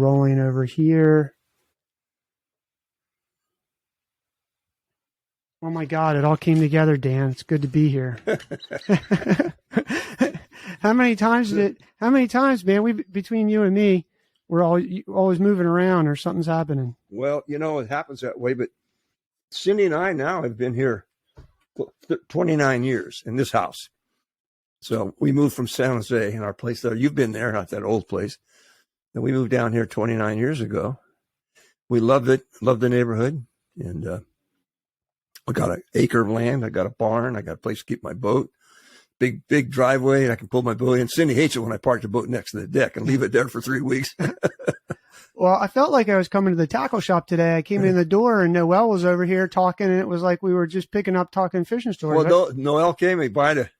Rolling over here. Oh my God, it all came together, Dan. It's good to be here. How many times, man, between you and me, we're always moving around or something's happening. Well, it happens that way, but Cindy and I now have been here 29 years in this house. So we moved from San Jose in our place there. You've been there, not that old place. And we moved down here 29 years ago. We loved it, loved the neighborhood. And I got an acre of land. I got a barn. I got a place to keep my boat. Big driveway. I can pull my boat in. Cindy hates it when I park the boat next to the deck and leave it there for 3 weeks. Well, I felt like I was coming to the tackle shop today. I came in the door and Noel was over here talking, and it was like we were just picking up talking fishing stories. Well, right? Noel came. He buy the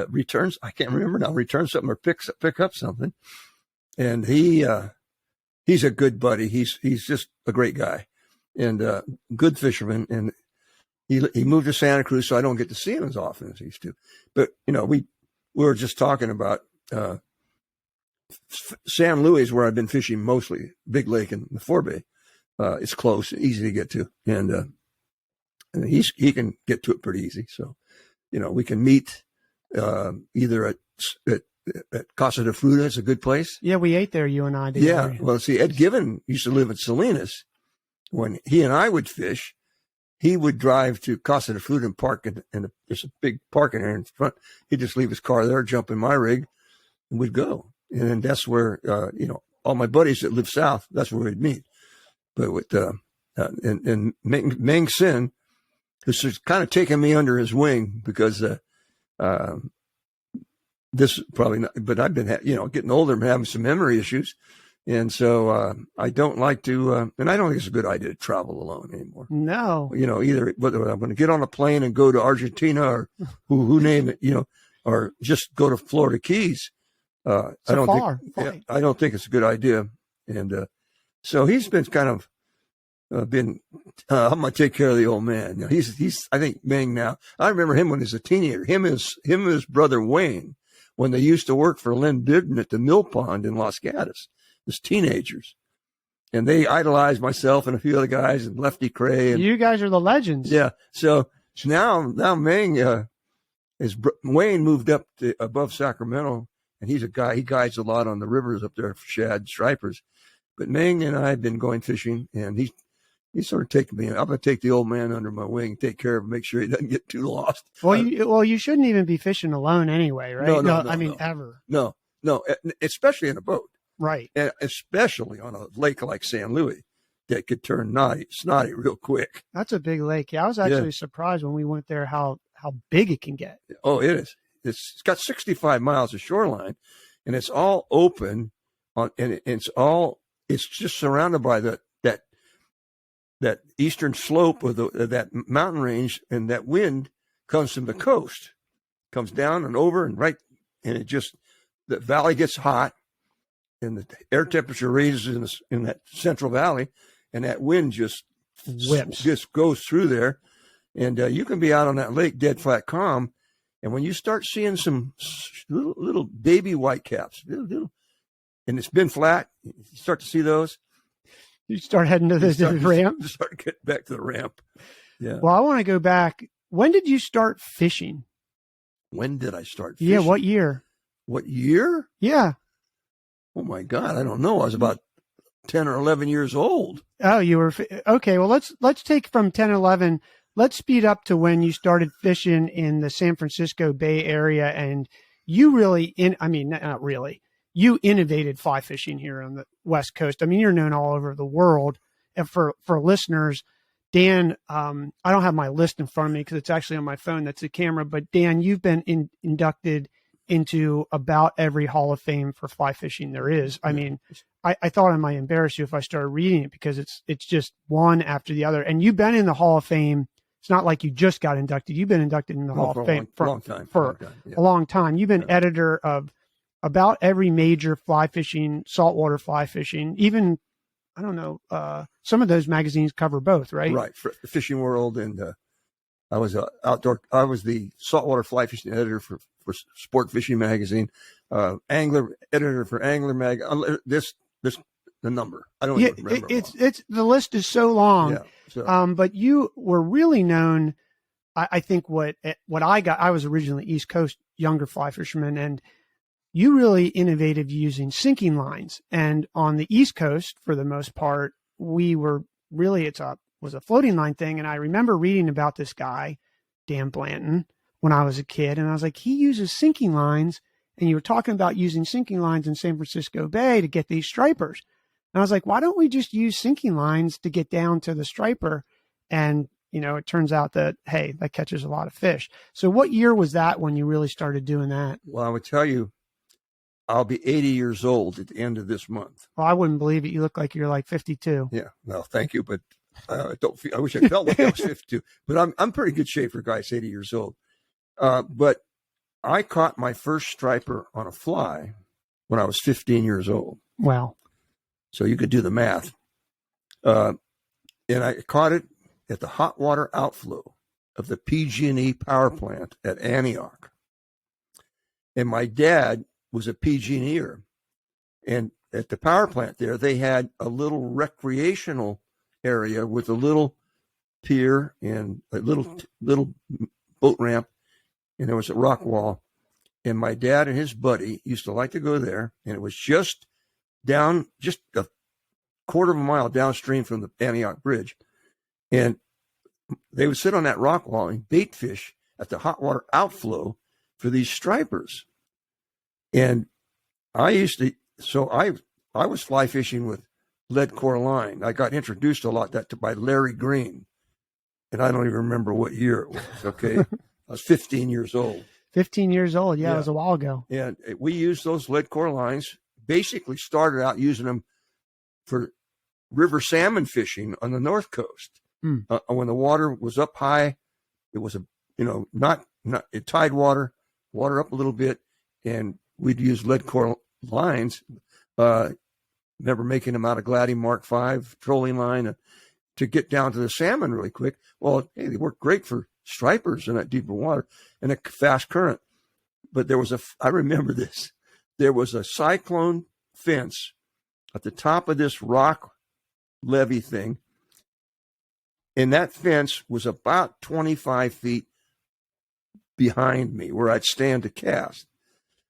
returns. I can't remember now. Return something or pick up something. And he's a good buddy. He's just a great guy and good fisherman. And he moved to Santa Cruz, so I don't get to see him as often as he used to. But we were just talking about San Luis, where I've been fishing mostly, Big Lake and the Forebay. It's close, easy to get to, and he can get to it pretty easy. So, we can meet either at Casa de Fruta. It's a good place. Yeah, we ate there, you and I did. Yeah, well, see, Ed Given used to live in Salinas. When he and I would fish, he would drive to Casa de Fruta and park and there's a big parking area in front. He'd just leave his car there, jump in my rig, and we'd go. And then that's where, all my buddies that live south, that's where we'd meet. But with, and Meng Sin, who's kind of taken me under his wing because, this is probably not, but I've been, getting older and having some memory issues. And so, I don't like to, and I don't think it's a good idea to travel alone anymore. No. Either whether I'm going to get on a plane and go to Argentina or who name it, or just go to Florida Keys. I don't think it's a good idea. And so he's been kind of I'm going to take care of the old man. He's I think Meng now. I remember him when he was a teenager. Him and his brother Wayne, when they used to work for Lynn Bibden at the mill pond in Los Gatos as teenagers. And they idolized myself and a few other guys and Lefty Cray. And you guys are the legends. Yeah. So now Meng, Wayne moved up to above Sacramento. And he's a guy, he guides a lot on the rivers up there for shad, stripers. But Meng and I have been going fishing, and he's sort of taking me. I'm going to take the old man under my wing, take care of him, make sure he doesn't get too lost. Well, you shouldn't even be fishing alone anyway, right? No, ever. No, especially in a boat. Right. And especially on a lake like San Luis that could turn snotty real quick. That's a big lake. Yeah, I was actually surprised when we went there how big it can get. Oh, it is. It's got 65 miles of shoreline, and it's all open it's just surrounded by that eastern slope of that mountain range, and that wind comes from the coast, comes down and over and right, and the valley gets hot, and the air temperature raises in that central valley, and that wind just whips, just goes through there, and you can be out on that lake dead flat calm. And when you start seeing some little baby whitecaps, and it's been flat, you start to see those. You start heading to the ramp. Start getting back to the ramp. Yeah. Well, I want to go back. When did you start fishing? When did I start fishing? Yeah, what year? What year? Yeah. Oh my God, I don't know. I was about 10 or 11 years old. Oh, you were okay. Well, let's take from 10 or 11. Let's speed up to when you started fishing in the San Francisco Bay Area, and you really, not really, you innovated fly fishing here on the West Coast. I mean, you're known all over the world. And for listeners, Dan, I don't have my list in front of me because it's actually on my phone. That's the camera. But Dan, you've been inducted into about every Hall of Fame for fly fishing there is. I mean, I thought I might embarrass you if I started reading it because it's just one after the other. And you've been in the Hall of Fame. It's not like you just got inducted. You've been inducted in the Hall of Fame for a long time. You've been editor of about every major fly fishing, saltwater fly fishing, even, I don't know, some of those magazines cover both, right? Right. For Fishing World. And I was the saltwater fly fishing editor for Sport Fishing Magazine, angler editor for Angler Mag. This the number. I don't even remember. It's the list is so long. Yeah. So. But you were really known. I think what I got. I was originally East Coast younger fly fisherman, and you really innovated using sinking lines. And on the East Coast, for the most part, we were really was a floating line thing. And I remember reading about this guy, Dan Blanton, when I was a kid, and I was like, he uses sinking lines. And you were talking about using sinking lines in San Francisco Bay to get these stripers. And I was like, why don't we just use sinking lines to get down to the striper? And, it turns out that, hey, that catches a lot of fish. So what year was that when you really started doing that? Well, I would tell you, I'll be 80 years old at the end of this month. Well, I wouldn't believe it. You look like you're like 52. Yeah. No, thank you. But I wish I felt like I was 52. But I'm pretty good shape for a guy that's 80 years old. But I caught my first striper on a fly when I was 15 years old. Wow. So you could do the math. And I caught it at the hot water outflow of the PG&E power plant at Antioch. And my dad was a PG&Eer. And at the power plant there, they had a little recreational area with a little pier and a little boat ramp. And there was a rock wall. And my dad and his buddy used to like to go there. And it was just a quarter of a mile downstream from the Antioch Bridge. And they would sit on that rock wall and bait fish at the hot water outflow for these stripers. And I was fly fishing with lead core line. I got introduced a lot by Larry Green. And I don't even remember what year it was. Okay. I was 15 years old. 15 years old. Yeah, it was a while ago. And we used those lead core lines, basically started out using them for river salmon fishing on the North Coast. When the water was up high, it was not tide water up a little bit, and we'd use lead core lines. Remember making them out of Gladdy Mark V trolling line to get down to the salmon really quick. Well, hey, they work great for stripers in that deeper water and a fast current. But I remember this. There was a cyclone fence at the top of this rock levee thing. And that fence was about 25 feet behind me where I'd stand to cast.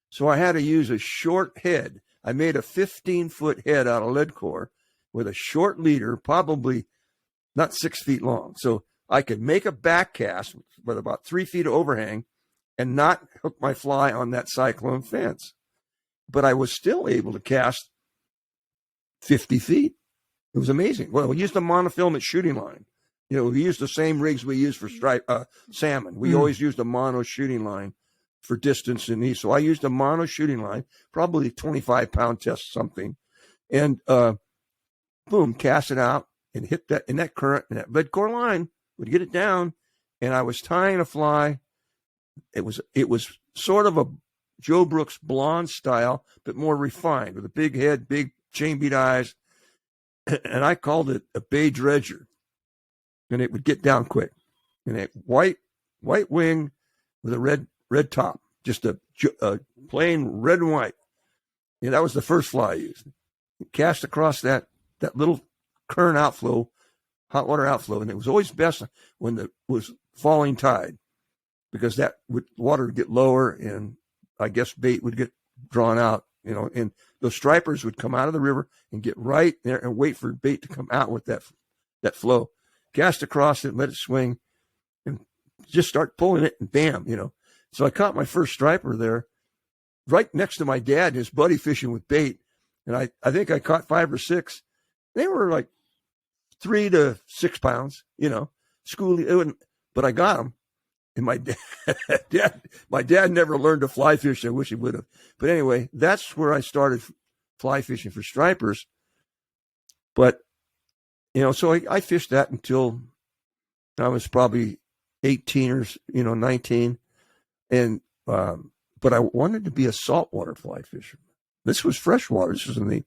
So I had to use a short head. I made a 15-foot head out of lead core with a short leader, probably not 6 feet long. So I could make a back cast with about 3 feet of overhang and not hook my fly on that cyclone fence. But I was still able to cast 50 feet. It was amazing. Well, we used a monofilament shooting line. We used the same rigs we use for salmon. We always used a mono shooting line for distance and ease. So I used a mono shooting line, probably 25-pound test something, and boom, cast it out and hit that in that current, and that lead core line would get it down. And I was tying a fly. It was sort of a Joe Brooks blonde style, but more refined with a big head, big chain bead eyes. And I called it a bay dredger. And it would get down quick. And a white wing with a red top, just a plain red and white. And that was the first fly I used. Cast across that little current outflow, hot water outflow, and it was always best when it was falling tide, because water would get lower, and I guess bait would get drawn out. And those stripers would come out of the river and get right there and wait for bait to come out with that flow. Cast across it, let it swing, and just start pulling it, and bam, So I caught my first striper there, right next to my dad and his buddy fishing with bait. And I think I caught 5 or 6. They were like 3 to 6 pounds, schoolie, but I got them. And my dad never learned to fly fish. I wish he would have. But anyway, that's where I started fly fishing for stripers. But so I fished that until I was probably 18 or 19, and but I wanted to be a saltwater fly fisherman. This was freshwater. This was in the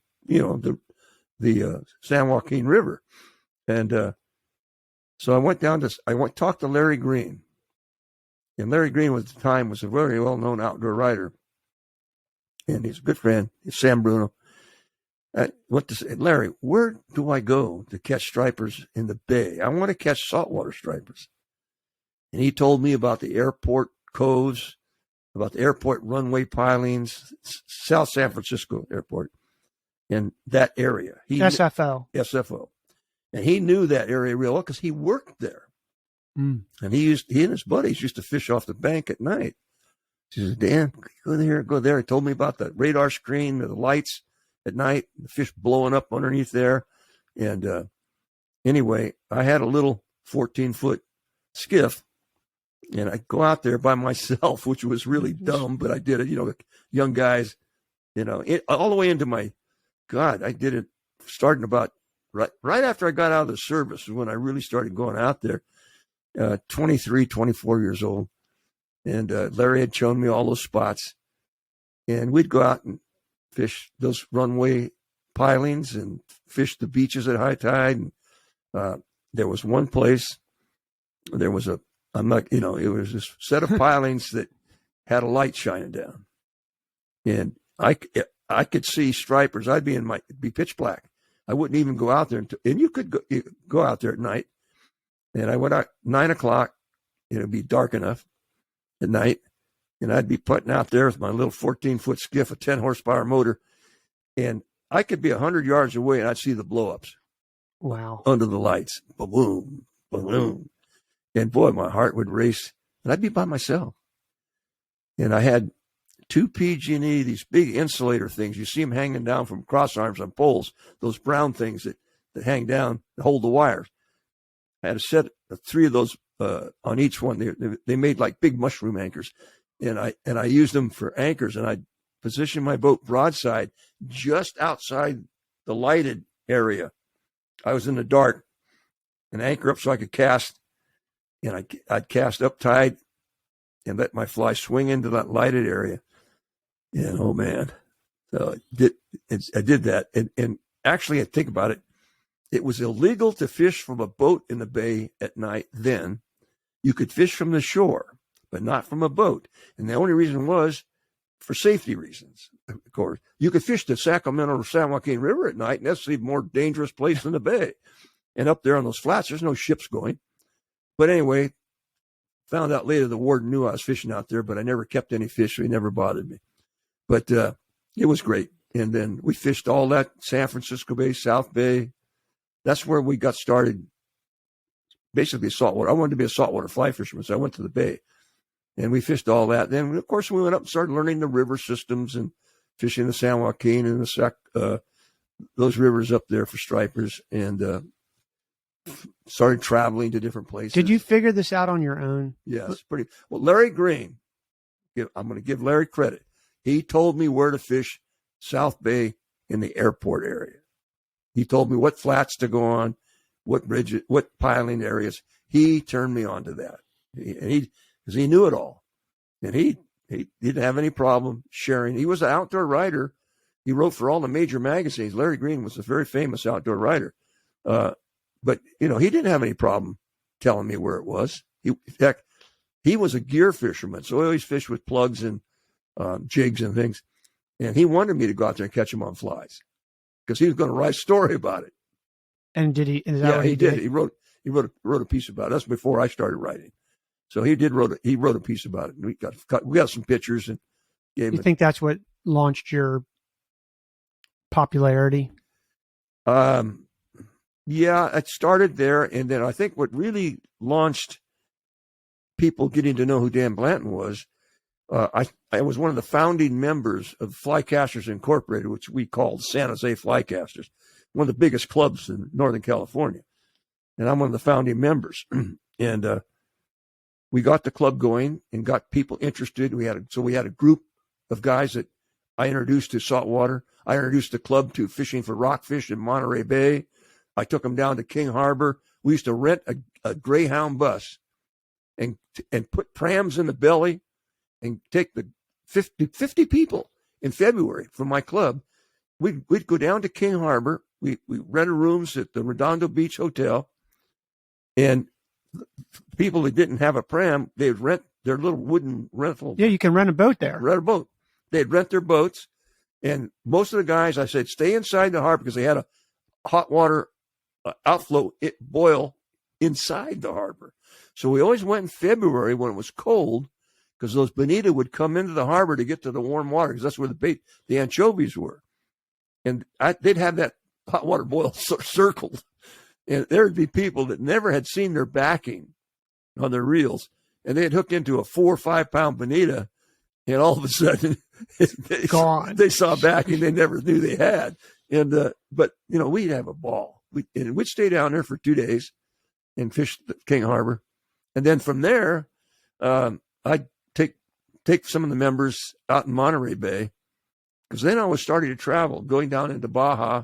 San Joaquin River, and so I went talked to Larry Green, and Larry Green at the time was a very well known outdoor writer, and he's a good friend. He's Sam Bruno. I went to say, Larry, where do I go to catch stripers in the bay? I want to catch saltwater stripers. And he told me about the airport coves, about the airport runway pilings, South San Francisco Airport, in that area. SFO. SFO. And he knew that area real well because he worked there. Mm. And he and his buddies used to fish off the bank at night. He says, Dan, go there, go there. He told me about the radar screen, the lights at night, the fish blowing up underneath there. And anyway, I had a little 14-foot skiff, and I'd go out there by myself, which was really dumb, but I did it. You know, young guys, you know, all the way into I did it starting about right after I got out of the service when I really started going out there, 23, 24 years old. And Larry had shown me all those spots. And we'd go out and fish those runway pilings and fish the beaches at high tide. And there was one place, it was this set of pilings that had a light shining down. And I could see stripers. I'd be pitch black. I wouldn't even go out there and you could go out there at night. And I went out 9 o'clock. It'd be dark enough at night. And I'd be putting out there with my little 14-foot skiff, a 10 horsepower motor. And I could be 100 yards away and I'd see the blowups. Wow. Under the lights. Boom, boom. And boy, my heart would race. And I'd be by myself. And I had 2 PG&E, these big insulator things. You see them hanging down from cross arms on poles, those brown things that hang down and hold the wires. I had a set of 3 of those on each one. They made like big mushroom anchors. And I used them for anchors, and I positioned my boat broadside just outside the lighted area. I was in the dark, and anchor up so I could cast, and I'd cast up tide and let my fly swing into that lighted area. And oh man, so I did that. And actually, I think about it, it was illegal to fish from a boat in the bay at night then. You could fish from the shore, but not from a boat. And the only reason was for safety reasons, of course. You could fish the Sacramento or San Joaquin River at night, and that's a more dangerous place than the bay. And up there on those flats, there's no ships going. But anyway, found out later the warden knew I was fishing out there, but I never kept any fish, so he never bothered me. But it was great. And then we fished all that, San Francisco Bay, South Bay. That's where we got started, basically saltwater. I wanted to be a saltwater fly fisherman, so I went to the bay. And we fished all that. Then, of course, we went up and started learning the river systems and fishing the San Joaquin and those rivers up there for stripers, and started traveling to different places. Did you figure this out on your own? Yes, pretty well. Larry Green, I'm going to give Larry credit. He told me where to fish South Bay in the airport area. He told me what flats to go on, what bridges, what piling areas. He turned me on to that. Because he knew it all. And he didn't have any problem sharing. He was an outdoor writer. He wrote for all the major magazines. Larry Green was a very famous outdoor writer. But, you know, he didn't have any problem telling me where it was. He was a gear fisherman, so he always fished with plugs and jigs and things. And he wanted me to go out there and catch him on flies because he was going to write a story about it. And did he? Is that what he did. He wrote a piece about it. That's before I started writing. So he wrote a piece about it. We got some pictures and gave. You think that's what launched your popularity? Yeah, it started there, and then I think what really launched people getting to know who Dan Blanton was. I was one of the founding members of Flycasters Incorporated, which we called San Jose Flycasters, one of the biggest clubs in Northern California. And I'm one of the founding members. And we got the club going and got people interested. We had a group of guys that I introduced to saltwater. I introduced the club to fishing for rockfish in Monterey Bay. I took them down to King Harbor. We used to rent a Greyhound bus and put prams in the belly and take the 50 people in February from my club. We'd go down to King Harbor. We rented rooms at the Redondo Beach Hotel, and people that didn't have a pram, they'd rent their little wooden rental. Yeah, you can rent a boat there. Rent a boat. They'd rent their boats, And most of the guys, I said, stay inside the harbor because they had a hot water outflow boil inside the harbor. So we always went in February when it was cold because those bonita would come into the harbor to get to the warm water because that's where the anchovies were. And they'd have that hot water boil circled. And there would be people that never had seen their backing on their reels. And they had hooked into a 4 or 5 pound bonita. And all of a sudden, they saw backing they never knew they had. And but we'd have a ball. We'd stay down there for 2 days and fish the King Harbor, and then from there, I'd take some of the members out in Monterey Bay, because then I was starting to travel, going down into Baja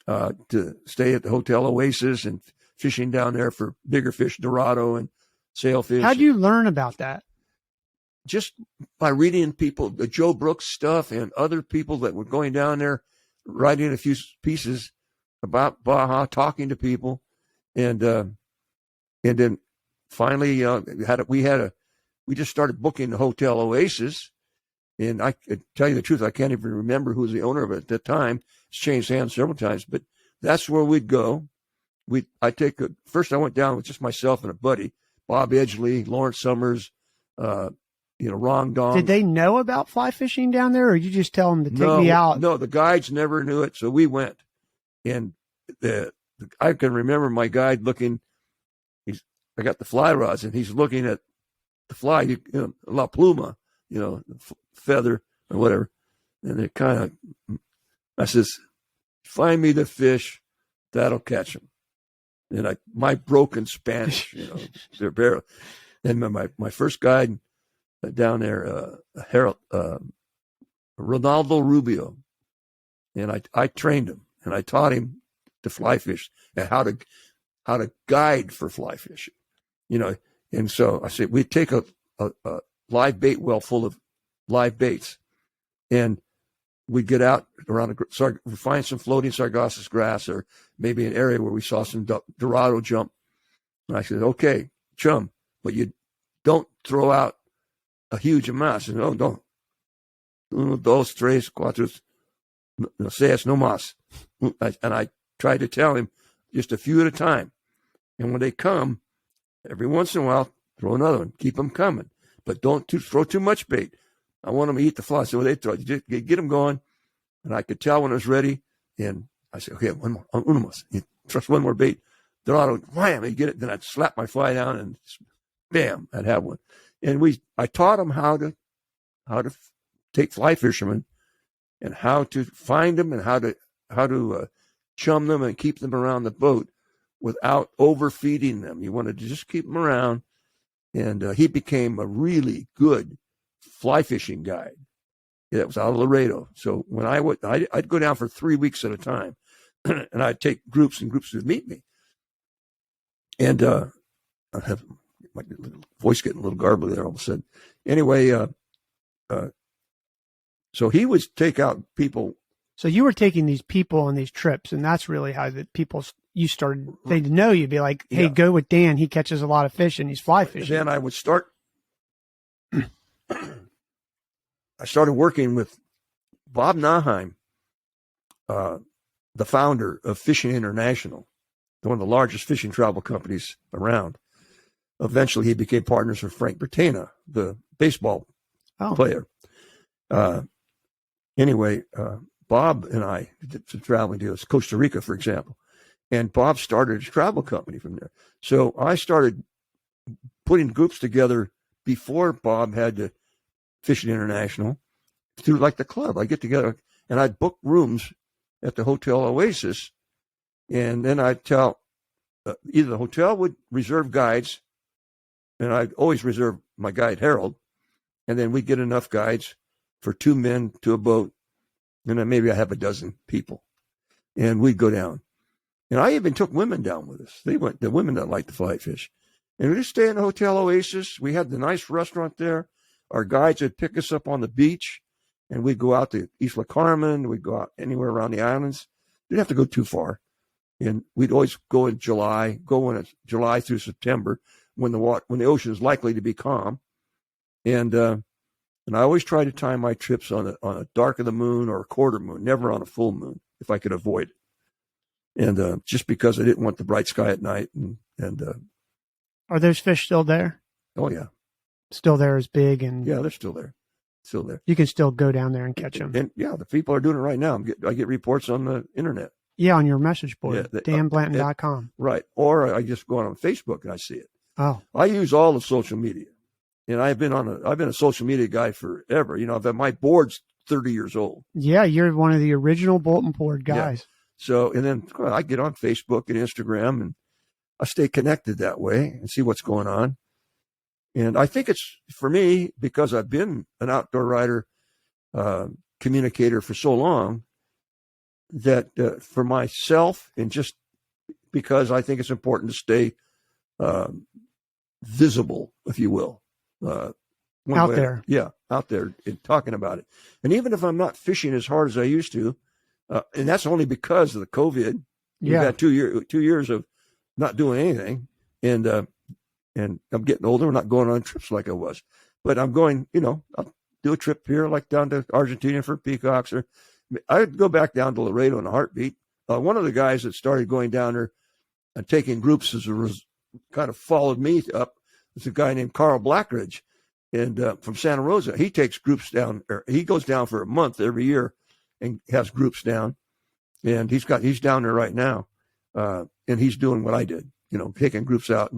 to stay at the Hotel Oasis and fishing down there for bigger fish, Dorado and sailfish. How'd you learn about that? Just by reading people, the Joe Brooks stuff and other people that were going down there, writing a few pieces about Baja, talking to people. And then finally we just started booking the Hotel Oasis. And I could tell you the truth, I can't even remember who was the owner of it at that time. It's changed hands several times, but that's where we'd go. First I went down with just myself and a buddy, Bob Edgley, Lawrence Summers, Ron Dong. Did they know about fly fishing down there, or you just tell them to take me out? No, the guides never knew it, so we went. And I can remember my guide looking. I got the fly rods, and he's looking at the fly, La Pluma, feather or whatever. And it I says, find me the fish, that'll catch them. And my broken Spanish, they're barely. And my first guide down there, Harold, Ronaldo Rubio, and I trained him, and I taught him to fly fish and how to guide for fly fishing, And so I said, we'd take a live bait well full of live baits, and we'd get out around find some floating sargassum grass, or maybe an area where we saw some Dorado jump. And I said, okay, chum, but you don't throw out a huge amount. I said, no, don't. 1, 2, 3, 4, no seas, no más. And I tried to tell him just a few at a time. And when they come, every once in a while, throw another one. Keep them coming. But don't throw too much bait. I want them to eat the fly. So they throw, just get them going. And I could tell when it was ready. And I said, okay, one more. Uno más. You trust one more bait. Dorado, wham, you get it. Then I'd slap my fly down and bam, I'd have one. And I taught them how to take fly fishermen and how to find them and how to chum them and keep them around the boat without overfeeding them. You wanted to just keep them around. And he became a really good fly fishing guide. That was out of Laredo. So when I'd go down for 3 weeks at a time, and I'd take groups and groups to meet me. And I'd have my voice getting a little garbly there all of a sudden. Anyway, so he would take out people. So you were taking these people on these trips, and that's really how you started. They'd know you'd be like, hey, go with Dan. He catches a lot of fish and he's fly fishing. Then I would start. I started working with Bob Naheim, the founder of Fishing International, one of the largest fishing travel companies around. Eventually, he became partners with Frank Bertena, the baseball player. Anyway, Bob and I did some traveling deals, Costa Rica, for example. And Bob started a travel company from there. So I started putting groups together before Bob had to Fishing International through like the club. I get together and I'd book rooms at the Hotel Oasis. And then I'd tell either the hotel would reserve guides, and I'd always reserve my guide, Harold. And then we'd get enough guides for 2 men to a boat. And then maybe I have a dozen people. And we'd go down. And I even took women down with us. The women that like to fly fish. And we just stay in the Hotel Oasis. We had the nice restaurant there. Our guides would pick us up on the beach. And we'd go out to Isla Carmen. We'd go out anywhere around the islands. Didn't have to go too far. And we'd always go in July, July through September when the ocean is likely to be calm. And And I always try to time my trips on a dark of the moon or a quarter moon, never on a full moon if I could avoid it. And just because I didn't want the bright sky at night. And are those fish still there? Oh yeah, still there as big and yeah, they're still there. Still there. You can still go down there and catch them. And yeah, the people are doing it right now. I get reports on the internet. Yeah, on your message board, danblanton.com. Right. Or I just go on Facebook and I see it. Oh. I use all the social media. And I've been a social media guy forever. You know, my board's 30 years old. Yeah, you're one of the original bulletin board guys. Yeah. So, and then I get on Facebook and Instagram and I stay connected that way and see what's going on. And I think it's, for me, because I've been an outdoor writer, communicator for so long, that for myself, and just because I think it's important to stay visible, if you will. Out there. Yeah, out there and talking about it. And even if I'm not fishing as hard as I used to, and that's only because of the COVID. We've had 2 years of not doing anything. And I'm getting older. I'm not going on trips like I was. But I'm going, I'll do a trip here, like down to Argentina for peacocks. Or I'd go back down to Laredo in a heartbeat. One of the guys that started going down there and taking groups kind of followed me up is a guy named Carl Blackridge, and from Santa Rosa. He takes groups down, or he goes down for a month every year and has groups down. And he's down there right now. And he's doing what I did, taking groups out.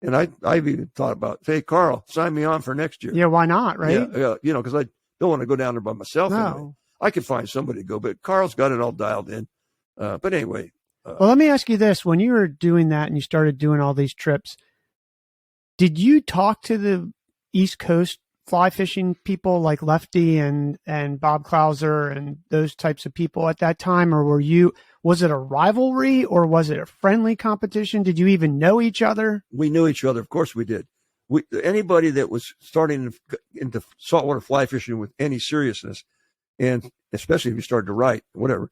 And I've even thought about, hey, Carl, sign me on for next year. Yeah, why not, right? Yeah, because I don't want to go down there by myself. No. Anyway. I could find somebody to go, but Carl's got it all dialed in. But anyway. Well, let me ask you this. When you were doing that and you started doing all these trips, did you talk to the East Coast fly fishing people like Lefty and Bob Clauser and those types of people at that time? Or was it a rivalry or was it a friendly competition? Did you even know each other? We knew each other. Of course we did. Anybody that was starting into saltwater fly fishing with any seriousness, and especially if you started to write, whatever,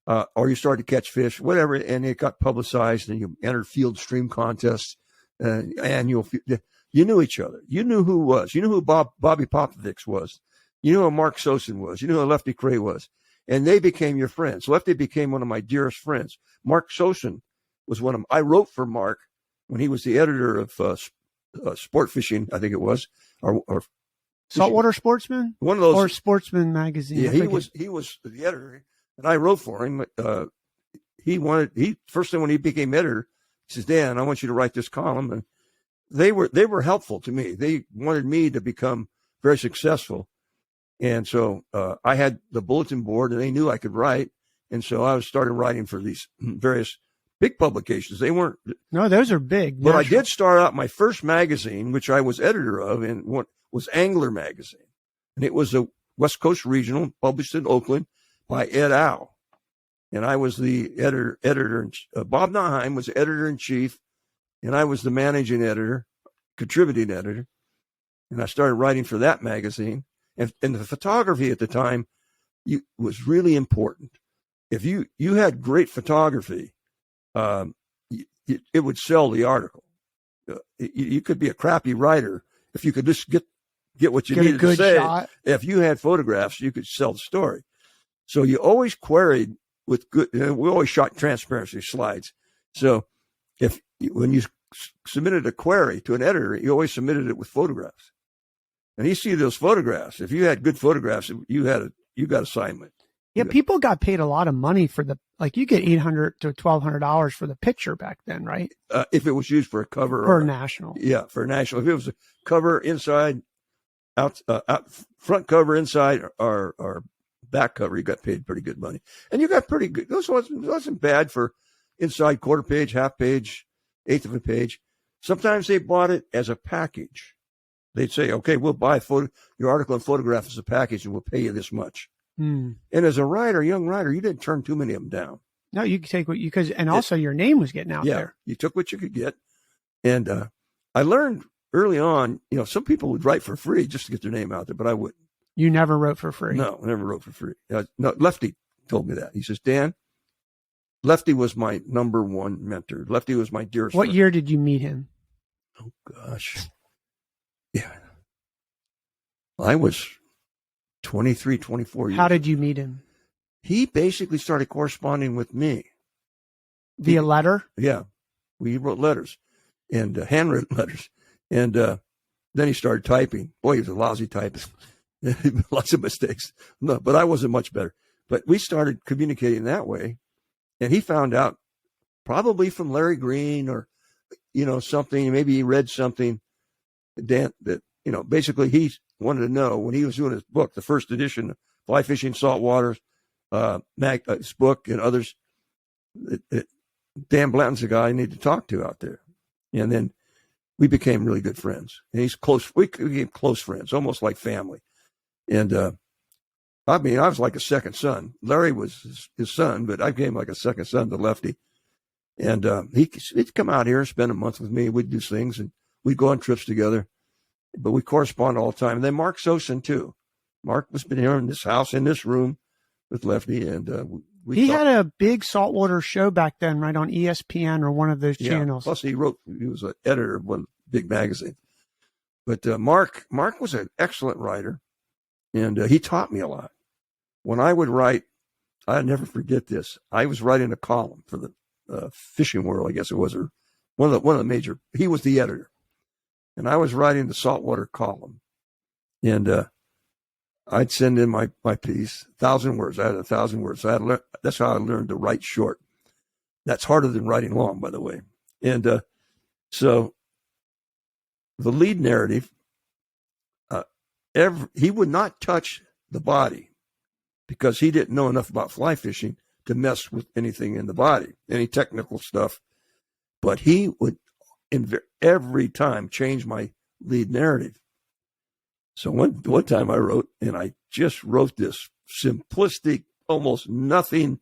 or you started to catch fish, whatever, and it got publicized and you entered field stream contests, annual, you knew each other. You knew who was. You knew who Bobby Popovics was. You knew who Mark Sosin was. You knew who Lefty Cray was. And they became your friends. Lefty became one of my dearest friends. Mark Sosin was I wrote for Mark when he was the editor of Sport Fishing, I think it was, or Saltwater Sportsman? One of those. Or Sportsman magazine. Yeah, he was the editor, and I wrote for him. First thing when he became editor, he says, Dan, I want you to write this column. And they were helpful to me. They wanted me to become very successful. And so I had the bulletin board, and they knew I could write. And so I started writing for these various big publications. They weren't. No, those are big. But I did start out my first magazine, which I was editor of, and what was Angler Magazine. And it was a West Coast regional published in Oakland by Ed Au. And I was the editor. Bob Naheim was editor-in-chief, and I was the managing editor, contributing editor. And I started writing for that magazine. And the photography at the time was really important. If you had great photography, it would sell the article. You could be a crappy writer if you could just get what you needed to say. Shot. If you had photographs, you could sell the story. So you always queried with good. We always shot transparency slides. So when you submitted a query to an editor, you always submitted it with photographs. And you see those photographs. If you had good photographs, you got assignment. Yeah, people got paid a lot of money for you get $800 to $1,200 for the picture back then, right? If it was used for a cover or national. Yeah, for a national. If it was a cover inside, out front cover inside, or back cover, you got paid pretty good money. And you got pretty good. Those wasn't bad for inside quarter page, half page, eighth of a page. Sometimes they bought it as a package. They'd say, okay, we'll buy your article and photograph as a package, and we'll pay you this much. And as a young writer, you didn't turn too many of them down. No, you could take what you could, and also your name was getting out there. You took what you could get. And I learned early on, some people would write for free just to get their name out there, but I wouldn't. You never wrote for free? No, I never wrote for free. No, Lefty told me that. He says, Dan, Lefty was my number one mentor. Lefty was my dearest friend. What year did you meet him? Oh, gosh. Yeah. I was 23, 24 years. How did you meet him? He basically started corresponding with me. Via letter? Yeah. We wrote letters and handwritten letters. And then he started typing. Boy, he was a lousy typist. Lots of mistakes. No, but I wasn't much better. But we started communicating that way. And he found out probably from Larry Green or, something. Maybe he read something that, basically he wanted to know when he was doing his book, the first edition, Fly Fishing Saltwater, his book and others. Dan Blanton's a guy I need to talk to out there. And then we became really good friends. And he's close. We became close friends, almost like family. And I was like a second son. Larry was his son, but I became like a second son to Lefty. And he'd come out here, spend a month with me. We'd do things, and we'd go on trips together. But we correspond all the time. And then Mark Sosin, too. Mark was been here in this house, in this room with Lefty. And he had a big saltwater show back then, right, on ESPN or one of those channels. Plus, he was an editor of one big magazine. But Mark was an excellent writer, and he taught me a lot. When I would write, I'd never forget this. I was writing a column for the Fishing World, I guess it was, or one of the major. He was the editor, and I was writing the saltwater column, and I'd send in my piece, 1,000 words. I had 1,000 words. That's how I learned to write short. That's harder than writing long, by the way. And so the lead narrative, he would not touch the body because he didn't know enough about fly fishing to mess with anything in the body, any technical stuff. But he would every time change my lead narrative. So one time I wrote, and I just wrote this simplistic, almost nothing,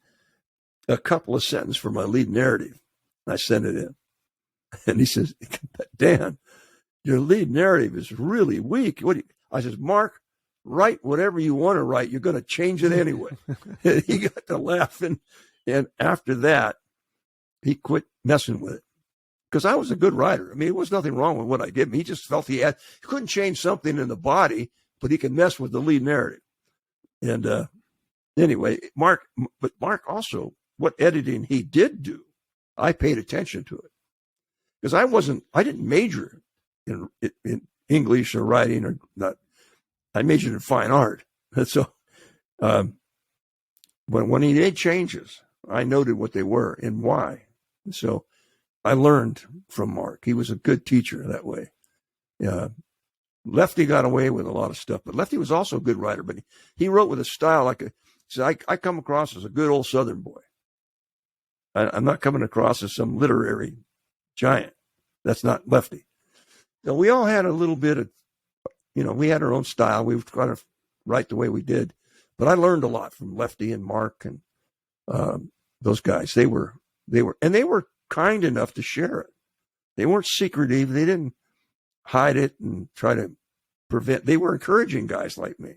a couple of sentences for my lead narrative. I sent it in. And he says, Dan, your lead narrative is really weak. I says, Mark, write whatever you want to write. You're going to change it anyway. He got to laughing. And after that, he quit messing with it. Because I was a good writer. I mean, there was nothing wrong with what I did. He just felt he couldn't change something in the body, but he could mess with the lead narrative. And anyway, Mark also, what editing he did do, I paid attention to it. Because I didn't major in English or writing or not. I majored in fine art. And so when he made changes, I noted what they were and why. And so I learned from Mark. He was a good teacher that way. Lefty got away with a lot of stuff, but Lefty was also a good writer. But he wrote with a style I come across as a good old Southern boy. I'm not coming across as some literary giant. That's not Lefty. So we all had a little bit of, we had our own style. We would try to write the way we did. But I learned a lot from Lefty and Mark and those guys. They were kind enough to share it. They weren't secretive. They didn't hide it and try to prevent. They were encouraging guys like me.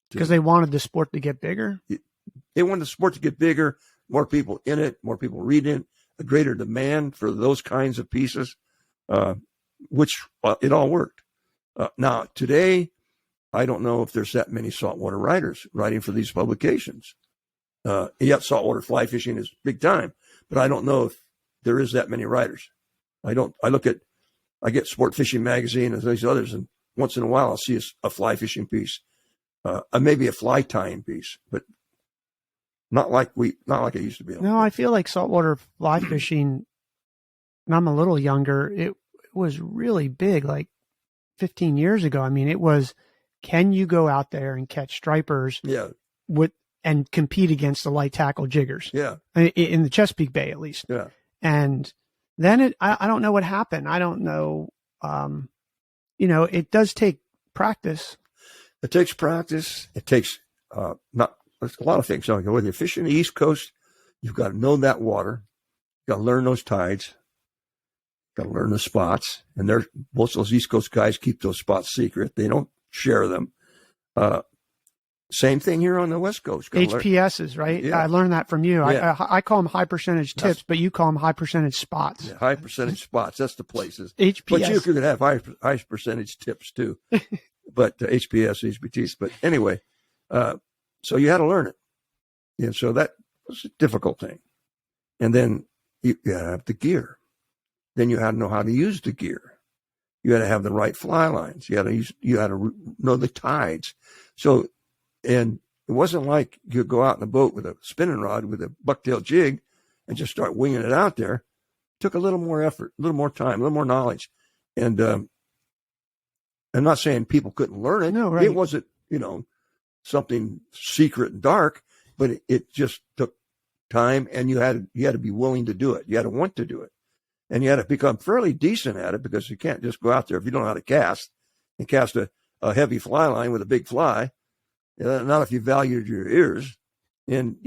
Because they wanted the sport to get bigger? They wanted the sport to get bigger, more people in it, more people reading it, a greater demand for those kinds of pieces, which it all worked. Now, today, I don't know if there's that many saltwater writers writing for these publications. Yet saltwater fly fishing is big time, but I don't know if there is that many writers. I get Sport Fishing Magazine and these others, and once in a while I'll see a fly fishing piece, maybe a fly tying piece, but not like it used to be. No, I feel like saltwater fly fishing, and I'm a little younger, it was really big, like 15 years ago. I mean, it was, can you go out there and catch stripers? Yeah. And compete against the light tackle jiggers? Yeah. In the Chesapeake Bay, at least. Yeah. And then I don't know what happened. I don't know. It does take practice. It takes practice. It takes there's a lot of things. Whether you're fishing the East Coast, you've got to know that water. You've got to learn those tides. You've got to learn the spots. And most of those East Coast guys keep those spots secret. They don't share them. Same thing here on the West Coast. HPSs, right? Yeah. I learned that from you. Yeah. I call them high percentage tips, but you call them high percentage spots. Yeah, high percentage spots. That's the places. HPS. But you could have high percentage tips too. But HPS, HPTs. But anyway, So you had to learn it. And so that was a difficult thing. And then you had to have the gear. Then you had to know how to use the gear. You had to have the right fly lines. You had to know the tides. So, and it wasn't like you go out in a boat with a spinning rod with a bucktail jig and just start winging it out there. It took a little more effort, a little more time, a little more knowledge. And I'm not saying people couldn't learn it. No, right. It wasn't, something secret and dark, but it just took time, and you had to be willing to do it. You had to want to do it. And you had to become fairly decent at it, because you can't just go out there if you don't know how to cast and cast a heavy fly line with a big fly. Not if you valued your ears. And,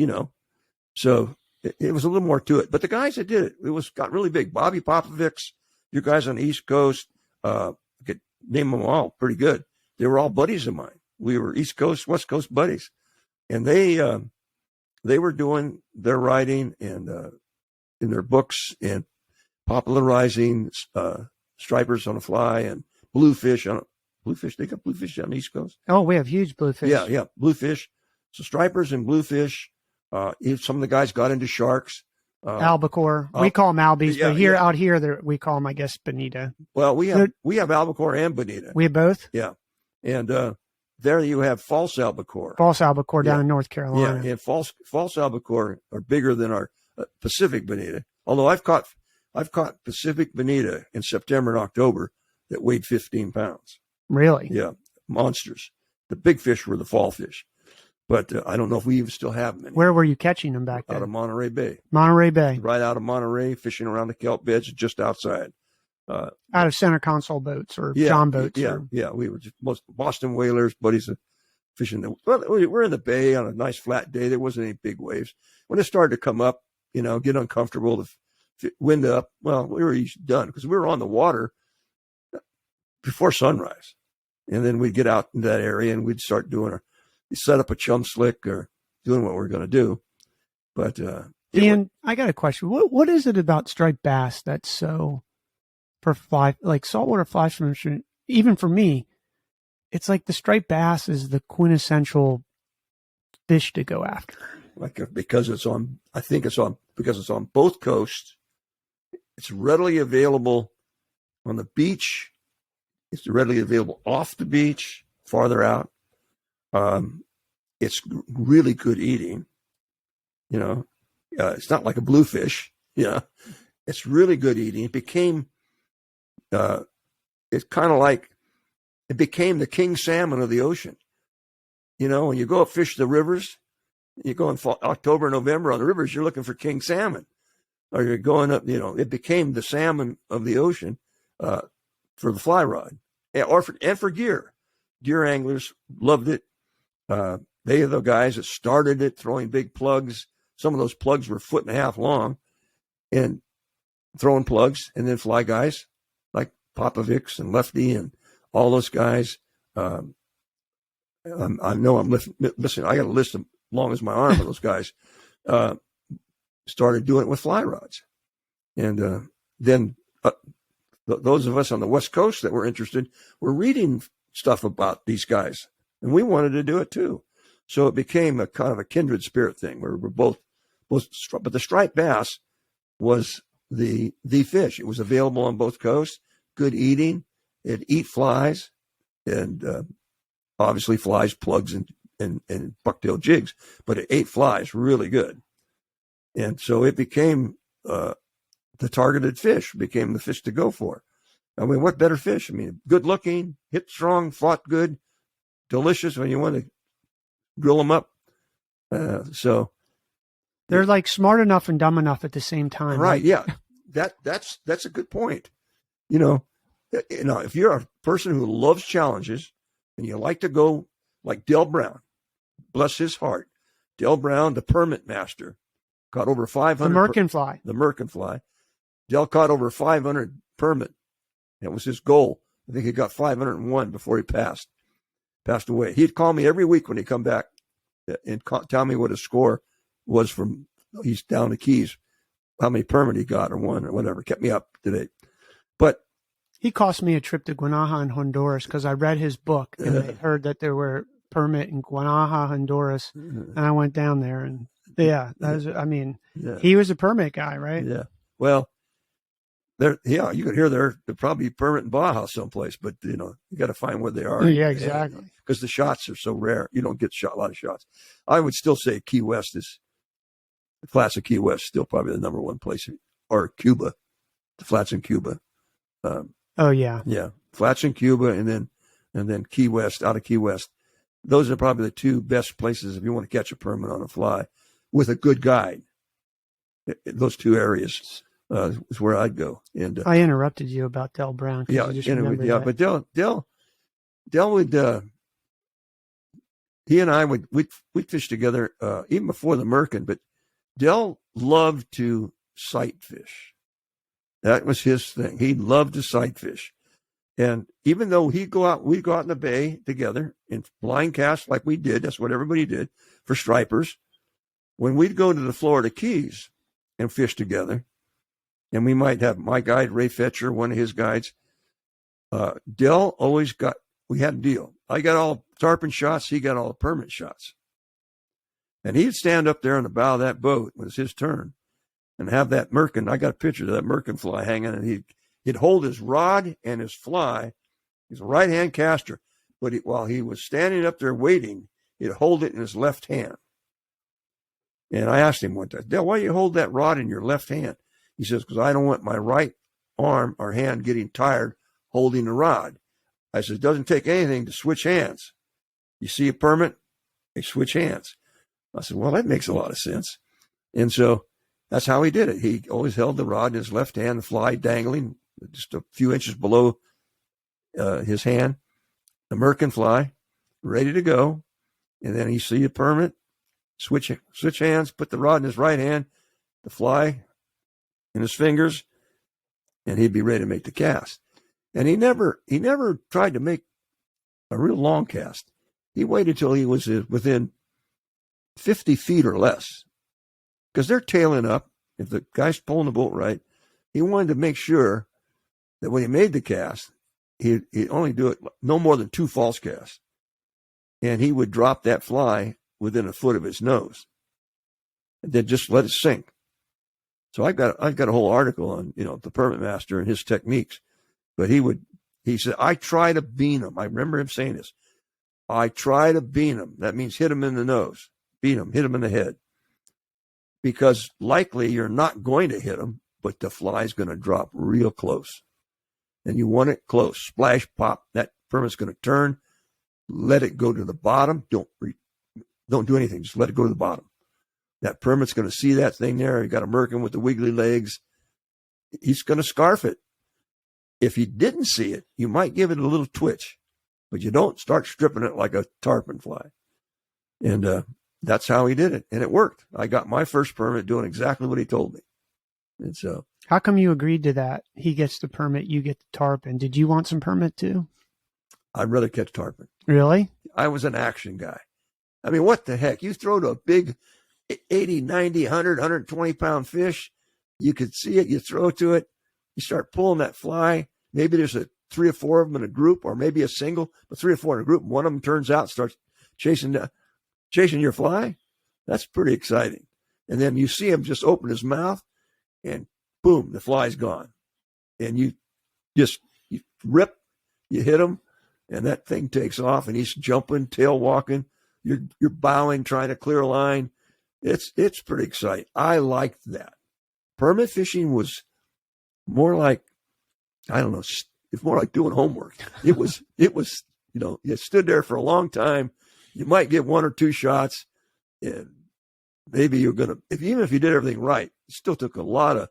so it was a little more to it. But the guys that did it, got really big. Bobby Popovics, you guys on the East Coast, I could name them all pretty good. They were all buddies of mine. We were East Coast, West Coast buddies. And they were doing their writing and in their books and popularizing stripers on a fly and bluefish. They got bluefish on the East Coast. Oh, we have huge bluefish. Yeah, bluefish. So stripers and bluefish. Some of the guys got into sharks. Albacore. We call them albies, but out here, we call them, I guess, bonita. Well, we have albacore and bonita. We have both? Yeah. And there you have false albacore. False albacore down in North Carolina. Yeah, and false albacore are bigger than our Pacific bonita. Although I've caught Pacific bonita in September and October that weighed 15 pounds. Really? Yeah, monsters. The big fish were the fall fish. But I don't know if we even still have them anymore. Where were you catching them back then? Out of Monterey Bay. Monterey Bay. Right out of Monterey, fishing around the kelp beds just outside. Out of center console boats or John boats. Yeah. We were just most Boston whalers, buddies of fishing. We're in the bay on a nice flat day. There wasn't any big waves. When it started to come up, get uncomfortable, the wind up, well, we were usually done because we were on the water before sunrise. And then we'd get out in that area and we'd start set up a chum slick or doing what we're going to do. But Ian, I got a question. What is it about striped bass that's so for fly, like saltwater fly fishing? Even for me, it's like the striped bass is the quintessential fish to go after. Because it's on both coasts. It's readily available on the beach. It's readily available off the beach, farther out. It's really good eating. It's not like a bluefish. It's really good eating. It became, it's kind of like, it became the king salmon of the ocean. When you go up fish the rivers, you go in October, November on the rivers, you're looking for king salmon. Or you're going up, it became the salmon of the ocean for the fly rod and for gear. Gear anglers loved it. They are the guys that started it, throwing big plugs. Some of those plugs were 1.5 feet long, and throwing plugs. And then fly guys like Popovics and Lefty and all those guys. I know I'm missing. I got a list as long as my arm of those guys. Started doing it with fly rods, and then those of us on the West Coast that were interested were reading stuff about these guys, and we wanted to do it too. So it became a kind of a kindred spirit thing where we're both. But the striped bass was the fish. It was available on both coasts. Good eating. It'd eat flies, and obviously flies, plugs, and bucktail jigs. But it ate flies really good. And so it became the targeted fish, became the fish to go for. I mean, what better fish? I mean, good looking, hit strong, fought good, delicious when you want to grill them up. So they're like smart enough and dumb enough at the same time. Right. Yeah. That's a good point. If you're a person who loves challenges and you like to go like Del Brown, bless his heart, Del Brown, the permit master, caught over 500. The Merkin fly. Del caught over 500 permit. That was his goal. I think he got 501 before he passed away. He'd call me every week when he'd come back and tell me what his score was from he's down the Keys, how many permit he got or won or whatever. Kept me up to date. But he cost me a trip to Guanaja in Honduras because I read his book and I heard that there were permit in Guanaja, Honduras, and I went down there, and yeah, he was a permit guy, right? Yeah. Well, you could hear they're probably permit in Baja someplace, but you got to find where they are. Yeah, exactly. Because the shots are so rare, you don't get a lot of shots. I would still say Key West is the flats of Key West, still probably the number one place, or Cuba, the flats in Cuba. Oh yeah, flats in Cuba, and then Key West, out of Key West. Those are probably the two best places if you want to catch a permit on a fly with a good guide. Those two areas is where I'd go. And I interrupted you about Del Brown. But Del would. He and I we'd fish together even before the Merkin. But Del loved to sight fish. That was his thing. He loved to sight fish. And even though we'd go out in the bay together and blind cast like we did, that's what everybody did for stripers. When we'd go to the Florida Keys and fish together, and we might have my guide, Ray Fetcher, one of his guides, Del always we had a deal. I got all tarpon shots, he got all the permit shots. And he'd stand up there on the bow of that boat when it's his turn and have that Merkin. I got a picture of that Merkin fly hanging, and he'd hold his rod and his fly. He's a right-hand caster, but while he was standing up there waiting, he'd hold it in his left hand. And I asked him one time, Del, why do you hold that rod in your left hand? He says, because I don't want my right arm or hand getting tired holding the rod. I said, it doesn't take anything to switch hands. You see a permit, they switch hands. I said, well, that makes a lot of sense. And so that's how he did it. He always held the rod in his left hand, the fly dangling just a few inches below his hand, the Merkin fly, ready to go. And then he see a permit, switch hands, put the rod in his right hand, the fly in his fingers, and he'd be ready to make the cast. And he never tried to make a real long cast. He waited till he was within 50 feet or less, because they're tailing up. If the guy's pulling the boat right, he wanted to make sure that when he made the cast, he'd only do it no more than 2 false casts. And he would drop that fly within a foot of his nose and then just let it sink. So I've got a whole article on, the permit master and his techniques. But he said, I try to bean him. I remember him saying this. I try to bean him. That means hit him in the nose, beat him, hit him in the head. Because likely you're not going to hit him, but the fly's going to drop real close. And you want it close. Splash, pop. That permit's going to turn. Let it go to the bottom. Don't do anything. Just let it go to the bottom. That permit's going to see that thing there. You got a Merkin with the wiggly legs. He's going to scarf it. If he didn't see it, you might give it a little twitch, but you don't start stripping it like a tarpon fly. And that's how he did it. And it worked. I got my first permit doing exactly what he told me. And so. How come you agreed to that? He gets the permit, you get the tarpon. Did you want some permit too? I'd rather catch tarpon. Really? I was an action guy. I mean, what the heck? You throw to a big 80, 90, 100, 120-pound fish. You could see it. You throw to it. You start pulling that fly. Maybe there's 3 or 4 of them in a group, or maybe a single, but 3 or 4 in a group. And one of them turns out and starts chasing your fly. That's pretty exciting. And then you see him just open his mouth, and boom, the fly's gone. And you rip, you hit him, and that thing takes off, and he's jumping, tail walking. You're bowing, trying to clear a line. It's pretty exciting. I liked that. Permit fishing was more like, I don't know, it's more like doing homework. It was, you stood there for a long time. You might get 1 or 2 shots, and maybe you're going to, even if you did everything right, it still took a lot of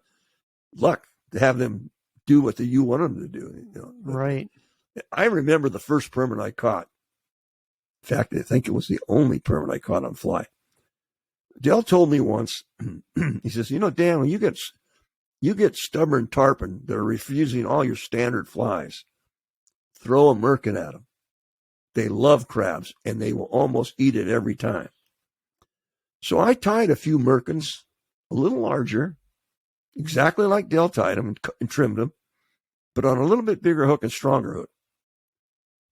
luck to have them do what you want them to do. Right. I remember the first permit I caught. In fact, I think it was the only permit I caught on fly. Del told me once, he says, Dan, when you get stubborn tarpon that are refusing all your standard flies, throw a Merkin at them. They love crabs, and they will almost eat it every time. So I tied a few Merkins, a little larger, exactly like Del tied them and trimmed them, but on a little bit bigger hook and stronger hook.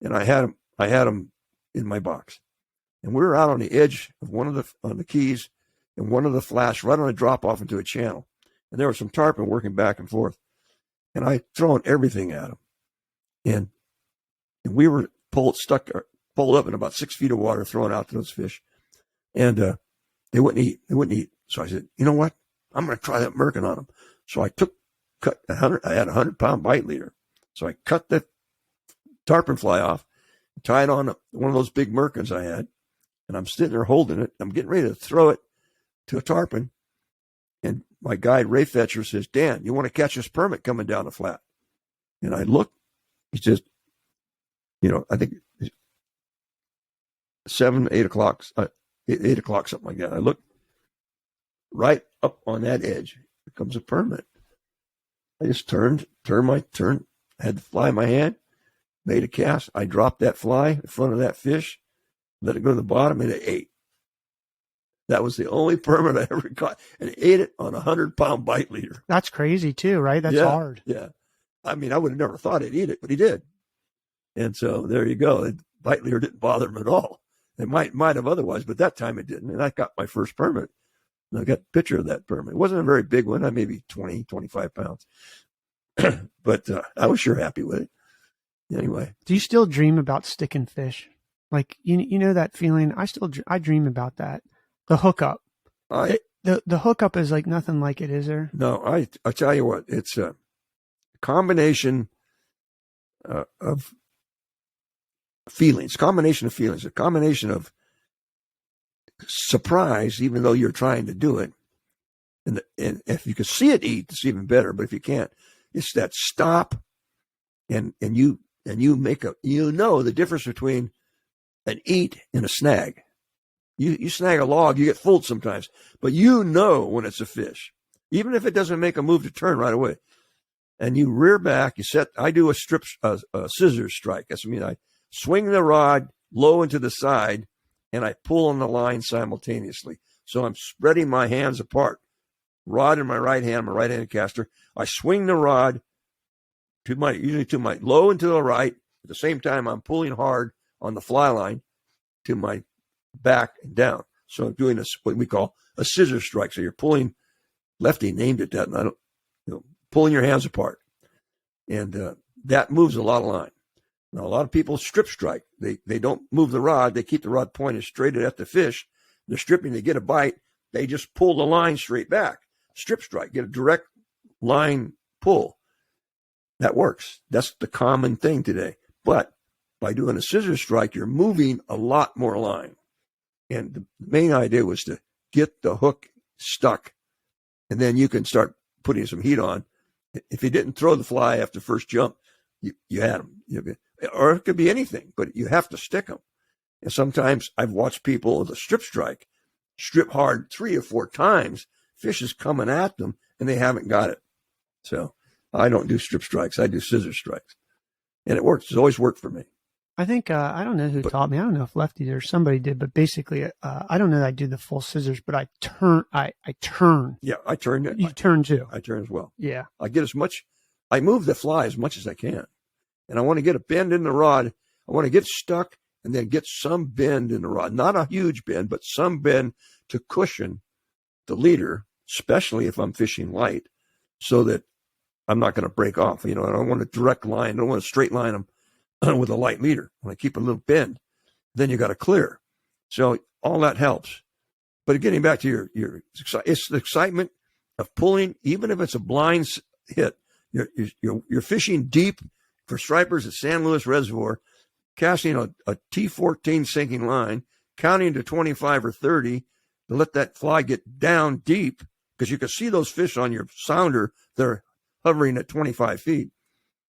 And I had them in my box. And we were out on the edge of on the keys, and one of the flash right on a drop off into a channel. And there was some tarpon working back and forth. And I thrown everything at them. And we were pulled up in about 6 feet of water, throwing out to those fish. And they wouldn't eat. So I said, you know what? I'm going to try that merkin on them. So I I had a 100-pound bite leader. So I cut the tarpon fly off, tied on one of those big merkins I had, and I'm sitting there holding it. I'm getting ready to throw it to a tarpon. And my guide, Ray Fetcher, says, Dan, you want to catch this permit coming down the flat? And I look, he says, I think 7, 8 o'clock, 8 o'clock, something like that. I look right up on that edge. Here comes a permit. I just turned, had the fly in my hand, made a cast. I dropped that fly in front of that fish, let it go to the bottom, and it ate. That was the only permit I ever caught, and it ate it on a 100-pound bite leader. That's crazy too, right? That's hard. Yeah. I mean, I would have never thought he'd eat it, but he did. And so there you go. The bite leader didn't bother him at all. It might have otherwise, but that time it didn't. And I got my first permit. And I got a picture of that permit. It wasn't a very big one, maybe 20, 25 pounds. But I was sure happy with it. Anyway. Do you still dream about sticking fish? Like, you know that feeling? I dream about that. The hookup. The hookup is like nothing like it, is there? No, I tell you what, it's a combination of feelings, a combination of surprise, even though you're trying to do it. And if you can see it eat, it's even better. But if you can't, it's that stop and you make the difference between an eat and a snag. You snag a log, you get fooled sometimes, but when it's a fish, even if it doesn't make a move to turn right away. And you rear back, I do a scissors strike. That's what I mean. I swing the rod low into the side and I pull on the line simultaneously. So I'm spreading my hands apart. Rod in my right hand, my right-handed caster. I swing the rod usually to my low and to the right. At the same time, I'm pulling hard on the fly line to my back and down. So I'm doing what we call a scissor strike. So you're pulling, lefty named it that, and pulling your hands apart. And that moves a lot of line. Now, a lot of people strip strike. They don't move the rod. They keep the rod pointed straight at the fish. They're stripping, they get a bite. They just pull the line straight back. Strip strike, get a direct line pull. That works. That's the common thing today. But by doing a scissor strike, you're moving a lot more line. And the main idea was to get the hook stuck, and then you can start putting some heat on. If you didn't throw the fly after the first jump, you had them. Or it could be anything, but you have to stick them. And sometimes I've watched people with a strip strike strip hard 3 or 4 times. Fish is coming at them, and they haven't got it. So I don't do strip strikes. I do scissor strikes. And it works. It's always worked for me. I think, I don't know who taught me. I don't know if Lefty did or somebody did, but basically, I don't know that I do the full scissors, but I turn. Yeah, I turn. You turn too. I turn as well. Yeah. I move the fly as much as I can. And I want to get a bend in the rod. I want to get stuck and then get some bend in the rod. Not a huge bend, but some bend to cushion the leader, especially if I'm fishing light, so that I'm not going to break off. I don't want a direct line. I don't want to straight line them with a light leader. When I keep a little bend, then you got to clear. So all that helps. But getting back to it's the excitement of pulling, even if it's a blind hit. You're fishing deep for stripers at San Luis Reservoir, casting a T14 sinking line, counting to 25 or 30 to let that fly get down deep, because you can see those fish on your sounder. They're hovering at 25 feet.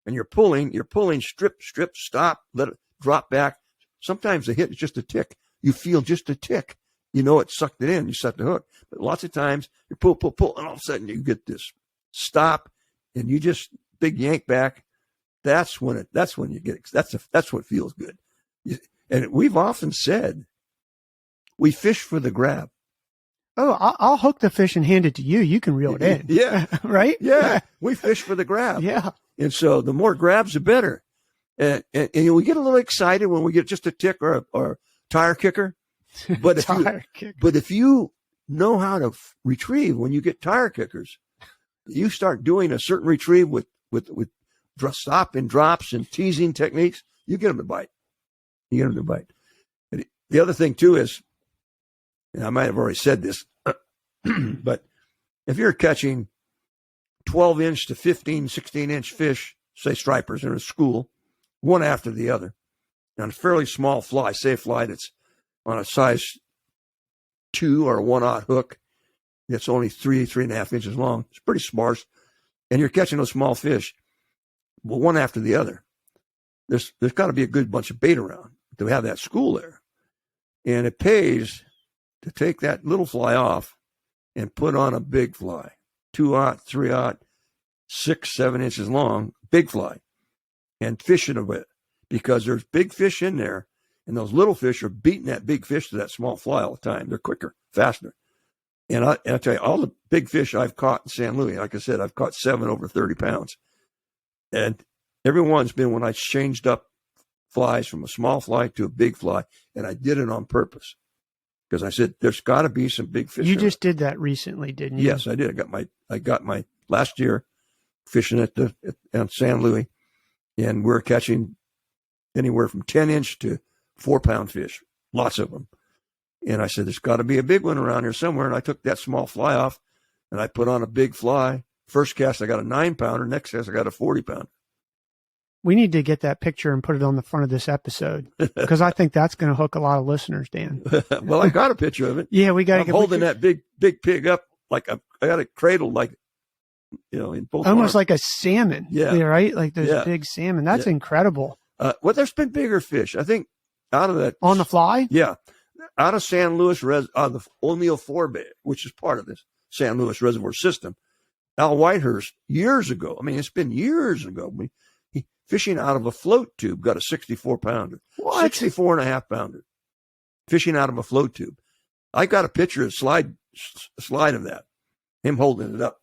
And you're pulling, strip, stop, let it drop back. Sometimes the hit is just a tick. You feel just a tick. It sucked it in. You set the hook. But lots of times you pull, and all of a sudden you get this stop, and you just big yank back. That's when you get it. That's what feels good. And we've often said we fish for the grab. Oh, I'll hook the fish and hand it to you. You can reel it in. Yeah. Right? Yeah. We fish for the grab. Yeah. And so the more grabs, the better. And we get a little excited when we get just a tick or a tire kicker. But if you know how to retrieve when you get tire kickers, you start doing a certain retrieve with stop and drops and teasing techniques, you get them to bite. And the other thing too is, and I might have already said this, but if you're catching 12-inch to 15, 16-inch fish, say stripers in a school, one after the other, on a fairly small fly, say a fly that's on a size 2 or a 1/0 hook, that's only 3.5 inches long, it's pretty sparse, and you're catching those small fish, well, one after the other, there's got to be a good bunch of bait around to have that school there. And it pays to take that little fly off and put on a big fly, 2/0, 3/0, 6, 7 inches long, big fly, and fish it a bit, because there's big fish in there, and those little fish are beating that big fish to that small fly all the time. They're quicker, faster. And I'll tell you, all the big fish I've caught in San Luis, like I said, I've caught 7 over 30 pounds. And every one's been when I changed up flies from a small fly to a big fly, and I did it on purpose. Because I said, there's got to be some big fish. You just did that recently, didn't you? Yes, I did. I got my last year fishing at San Luis, and we're catching anywhere from 10-inch to 4-pound fish, lots of them. And I said, there's got to be a big one around here somewhere. And I took that small fly off, and I put on a big fly. First cast, I got a 9-pounder. Next cast, I got a 40-pounder. We need to get that picture and put it on the front of this episode, because I think that's going to hook a lot of listeners, Dan. Well, I got a picture of it. Yeah, we got. I'm holding that big pig up like I got it cradled like, in both almost arms. Like a salmon. Yeah, right. Like those big salmon. That's incredible. Well, there's been bigger fish. I think out of that on the fly. Yeah, out of San Luis out of the O'Neill Forebay, which is part of this San Luis Reservoir system. Al Whitehurst, years ago. I mean, it's been years ago. He fishing out of a float tube, got a 64-pounder. What? 64.5-pounder. Fishing out of a float tube. I got a picture of slide of that. Him holding it up.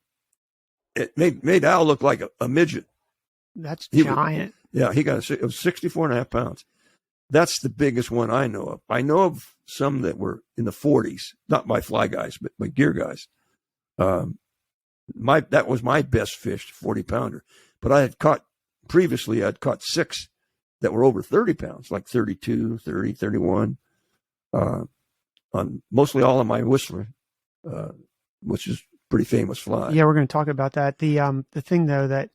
It made Al look like a midget. That's giant. He got it was 64.5 pounds. That's the biggest one I know of. I know of some that were in the 40s, not my fly guys, but my gear guys. That was my best fish, 40-pounder. But I'd caught 6 that were over 30 pounds, like 32, 30, 31, on mostly all of my Whistler, which is pretty famous fly. Yeah, we're going to talk about that. The thing, though, that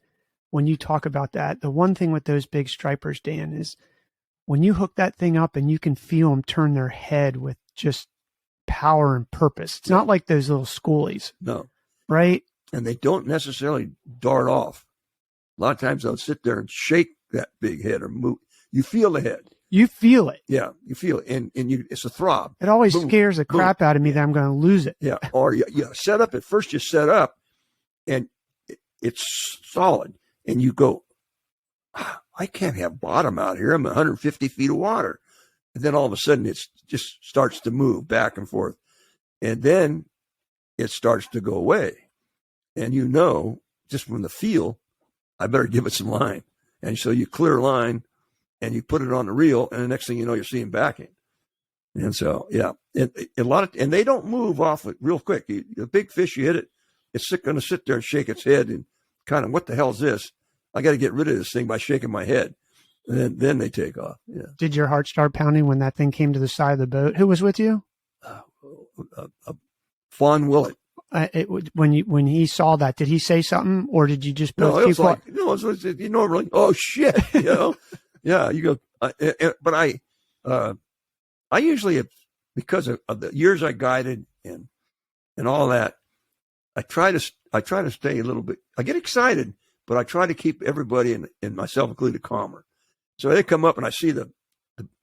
when you talk about that, the one thing with those big stripers, Dan, is when you hook that thing up and you can feel them turn their head with just power and purpose. It's not like those little schoolies. No. Right? And they don't necessarily dart off. A lot of times they'll sit there and shake that big head or move. You feel the head. You feel it. Yeah, you feel it. And it's a throb. It always scares the crap out of me that I'm going to lose it. Yeah. Or you set up, at first you set up and it's solid. And you go, I can't have bottom out here. I'm 150 feet of water. And then all of a sudden it just starts to move back and forth. And then it starts to go away. And just from the feel, I better give it some line. And so you clear line and you put it on the reel, and the next thing you know, you're seeing backing. And so, yeah, and they don't move off it real quick. The big fish, you hit it, it's going to sit there and shake its head and kind of, what the hell is this? I got to get rid of this thing by shaking my head. And then they take off. Yeah. Did your heart start pounding when that thing came to the side of the boat? Who was with you? Fawn Willett. When he saw that, did he say something, or did you just both keep quiet? Really, oh shit, yeah, you go. But I usually, because of the years I guided and all that, I try to stay a little bit. I get excited, but I try to keep everybody and myself included calmer. So they come up and I see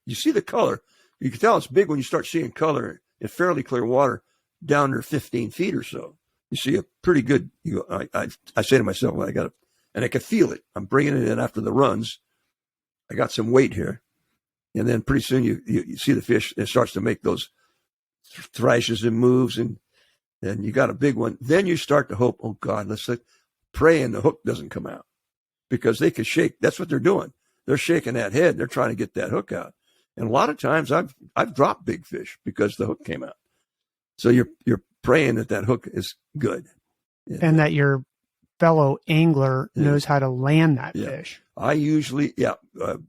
you see the color. You can tell it's big when you start seeing color in fairly clear water down there 15 feet or so. You see a pretty good. I say to myself, well, I got it, and I can feel it. I'm bringing it in after the runs. I got some weight here, and then pretty soon you see the fish. It starts to make those thrashes and moves, and then you got a big one. Then you start to hope, oh God, let's pray and the hook doesn't come out, because they could shake. That's what they're doing. They're shaking that head. They're trying to get that hook out. And a lot of times I've dropped big fish because the hook came out. So you're praying that hook is good. And that your fellow angler knows how to land that fish. I usually,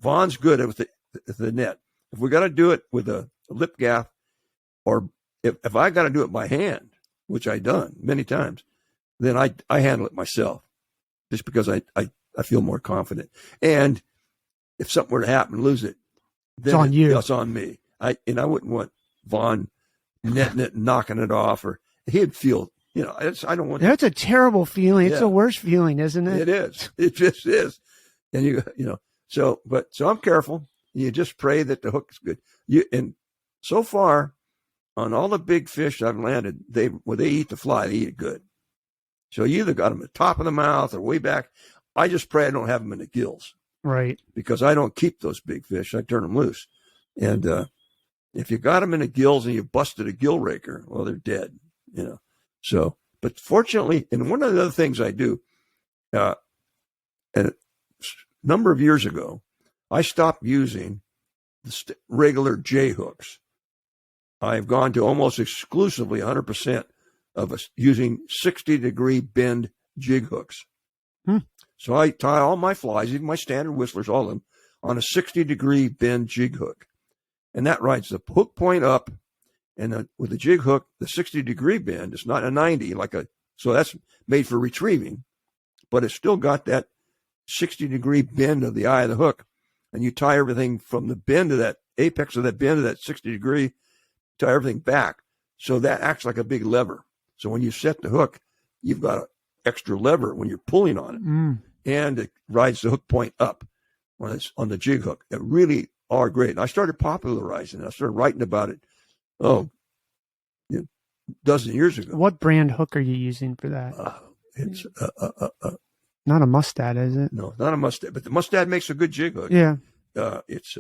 Vaughn's good with the net. If we got to do it with a lip gaff, or if I got to do it by hand, which I've done many times, then I handle it myself, just because I feel more confident. And if something were to happen, lose it, then it's on you. It's on me. I wouldn't want Vaughn netting it and knocking it off, or he'd feel, I don't want. That's a terrible feeling. It's the worst feeling, isn't it? It is. It just is. And so I'm careful. You just pray that the hook is good. And so far, on all the big fish I've landed, when they eat the fly, they eat it good. So you either got them at the top of the mouth or way back. I just pray I don't have them in the gills. Right. Because I don't keep those big fish. I turn them loose. And if you got them in the gills and you busted a gill raker, well, they're dead, So, but fortunately, and one of the other things I do, and a number of years ago, I stopped using the regular J hooks. I've gone to almost exclusively 100% of us using 60-degree bend jig hooks. So I tie all my flies, even my standard whistlers, all of them, on a 60-degree bend jig hook. And that rides the hook point up. And with the jig hook, the 60-degree bend, it's not a 90, so that's made for retrieving, but it's still got that 60-degree bend of the eye of the hook. And you tie everything from the bend of that apex of that bend of that 60-degree, tie everything back. So that acts like a big lever. So when you set the hook, you've got an extra lever when you're pulling on it. And it rides the hook point up when it's on the jig hook. It really are great. And I started popularizing it. I started writing about it, a dozen years ago. What brand hook are you using for that? It's not a Mustad, is it? No, not a Mustad. But the Mustad makes a good jig hook. Yeah. It's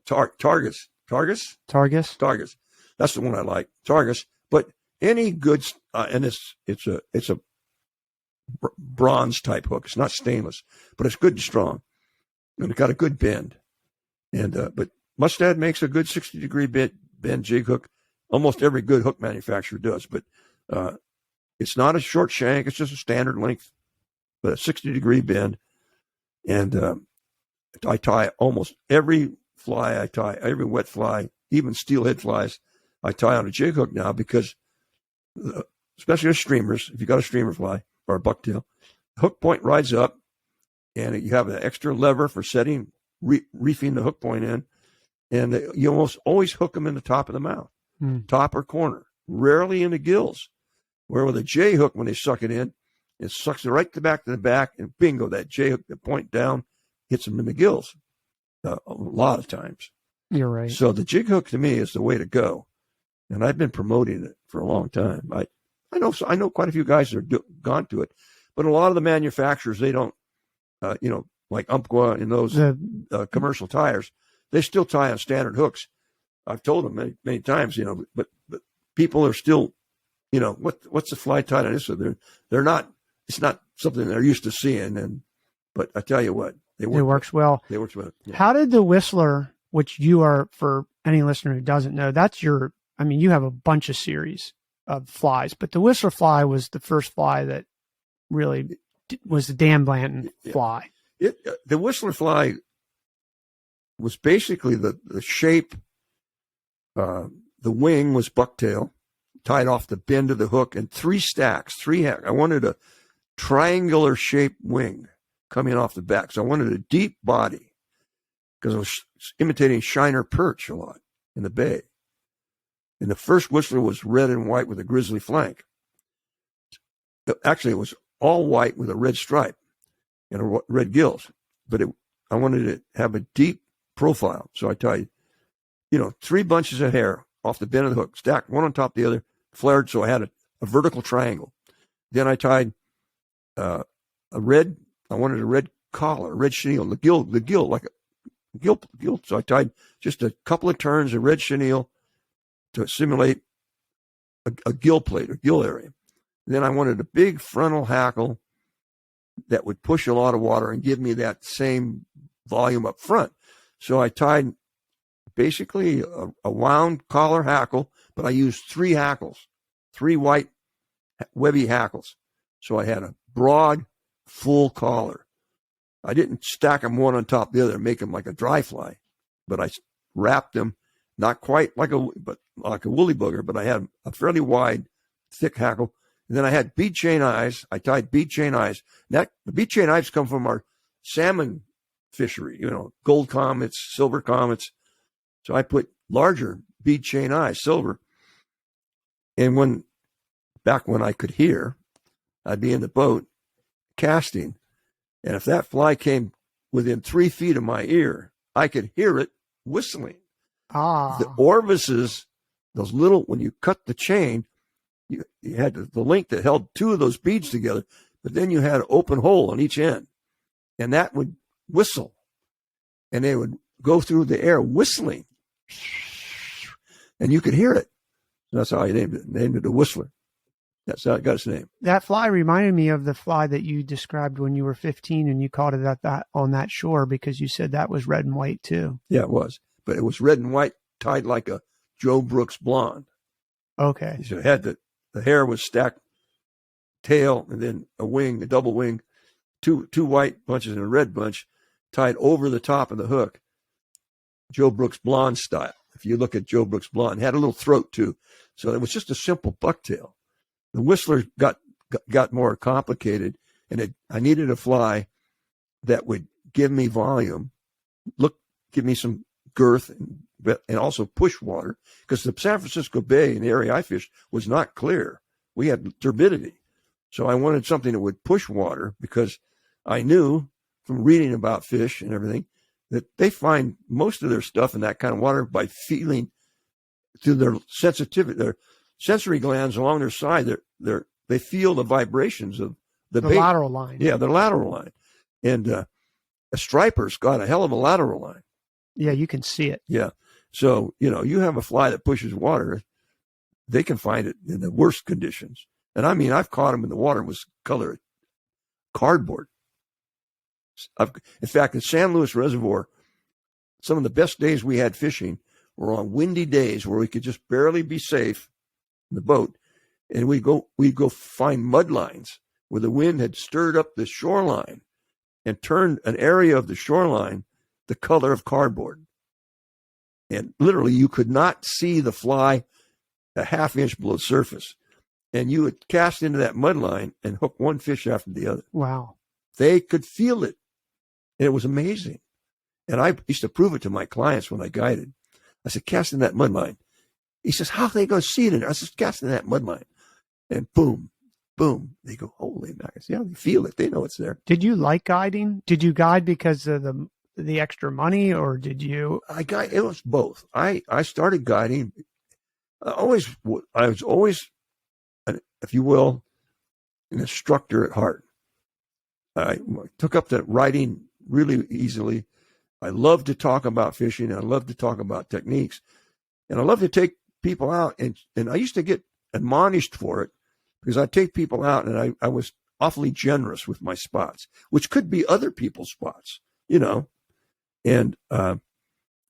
Targus. Targus. That's the one I like. Targus. But any good, and it's a bronze type hook. It's not stainless, but it's good and strong, and it got a good bend. And but Mustad makes a good 60-degree bend jig hook. Almost every good hook manufacturer does, but it's not a short shank. It's just a standard length, but a 60-degree bend. And I tie almost every fly. I tie every wet fly, even steelhead flies. I tie on a jig hook now because, especially with streamers, if you got a streamer fly or a bucktail, the hook point rides up, and you have an extra lever for setting, reefing the hook point in, and you almost always hook them in the top of the mouth, top or corner, rarely in the gills. Where with a J hook, when they suck it in, it sucks it right to the back, and bingo, that J hook, the point down, hits them in the gills a lot of times. You're right. So the jig hook to me is the way to go, and I've been promoting it for a long time. I know quite a few guys that are gone to it, but a lot of the manufacturers, they don't, like Umpqua and those commercial tires, they still tie on standard hooks. I've told them many, many times, but people are still, what's the fly tied on this? So they're not. It's not something they're used to seeing. But I tell you what, it works well. They works well. Yeah. How did the Whistler, which you are, for any listener who doesn't know, you have a bunch of series of flies, but the Whistler fly was the first fly that really was the Dan Blanton fly. The Whistler fly was basically the shape. The wing was bucktail, tied off the bend of the hook, and three stacks. I wanted a triangular shaped wing coming off the back. So I wanted a deep body because I was imitating shiner perch a lot in the bay. And the first Whistler was red and white with a grizzly flank. Actually, it was all white with a red stripe and red gills. But I wanted to have a deep profile. So I tied, 3 bunches of hair off the bend of the hook, stacked one on top of the other, flared so I had a vertical triangle. Then I tied I wanted a red collar, a red chenille, the gill, like a gill. So I tied just a couple of turns of red chenille to simulate a gill plate, a gill area. Then I wanted a big frontal hackle that would push a lot of water and give me that same volume up front. So I tied basically a wound collar hackle, but I used 3 hackles, 3 white webby hackles. So I had a broad, full collar. I didn't stack them one on top of the other and make them like a dry fly, but I wrapped them, not quite like a woolly booger, but I had a fairly wide, thick hackle. And then I had bead chain eyes. I tied bead chain eyes. The bead chain eyes come from our salmon fishery, gold comets, silver comets. So I put larger bead chain eyes, silver. And back when I could hear, I'd be in the boat casting. And if that fly came within 3 feet of my ear, I could hear it whistling. The orifices, those little, when you cut the chain, you had the link that held 2 of those beads together, but then you had an open hole on each end. And that would whistle. And they would go through the air whistling. And you could hear it. That's how I named it a whistler. That's how it got its name. That fly reminded me of the fly that you described when you were 15 and you caught it on that shore, because you said that was red and white too. Yeah, it was. But it was red and white, tied like a Joe Brooks blonde. Okay. So it had the hair was stacked, tail, and then a double wing, two white bunches and a red bunch tied over the top of the hook. Joe Brooks blonde style. If you look at Joe Brooks blonde, had a little throat too. So it was just a simple bucktail. The whistler got more complicated, and I needed a fly that would give me volume, give me some girth, and also push water, because the San Francisco Bay in the area I fished was not clear. We had turbidity. So I wanted something that would push water, because I knew from reading about fish and everything that they find most of their stuff in that kind of water by feeling through their sensitivity, their sensory glands along their side. They feel the vibrations of the bait. Lateral line. Yeah, the lateral line. And a striper's got a hell of a lateral line. Yeah, you can see it. Yeah. So, you have a fly that pushes water, they can find it in the worst conditions. And I mean, I've caught them in the water was color cardboard. In fact, in San Luis Reservoir, some of the best days we had fishing were on windy days where we could just barely be safe in the boat. And we'd go find mud lines where the wind had stirred up the shoreline and turned an area of the shoreline the color of cardboard. And literally, you could not see the fly a half inch below the surface. And you would cast into that mud line and hook one fish after the other. Wow. They could feel it. And it was amazing. And I used to prove it to my clients when I guided. I said, cast in that mud line. He says, how are they going to see it in there? I said, cast in that mud line. And boom, boom. They go, holy mackerel. Yeah, they feel it. They know it's there. Did you like guiding? Did you guide because of the extra money, or did you? It was both. I started guiding. I was always, if you will, an instructor at heart. I took up that writing really easily. I love to talk about fishing. I love to talk about techniques. And I love to take people out. And I used to get admonished for it, because I'd take people out and I was awfully generous with my spots, which could be other people's spots, and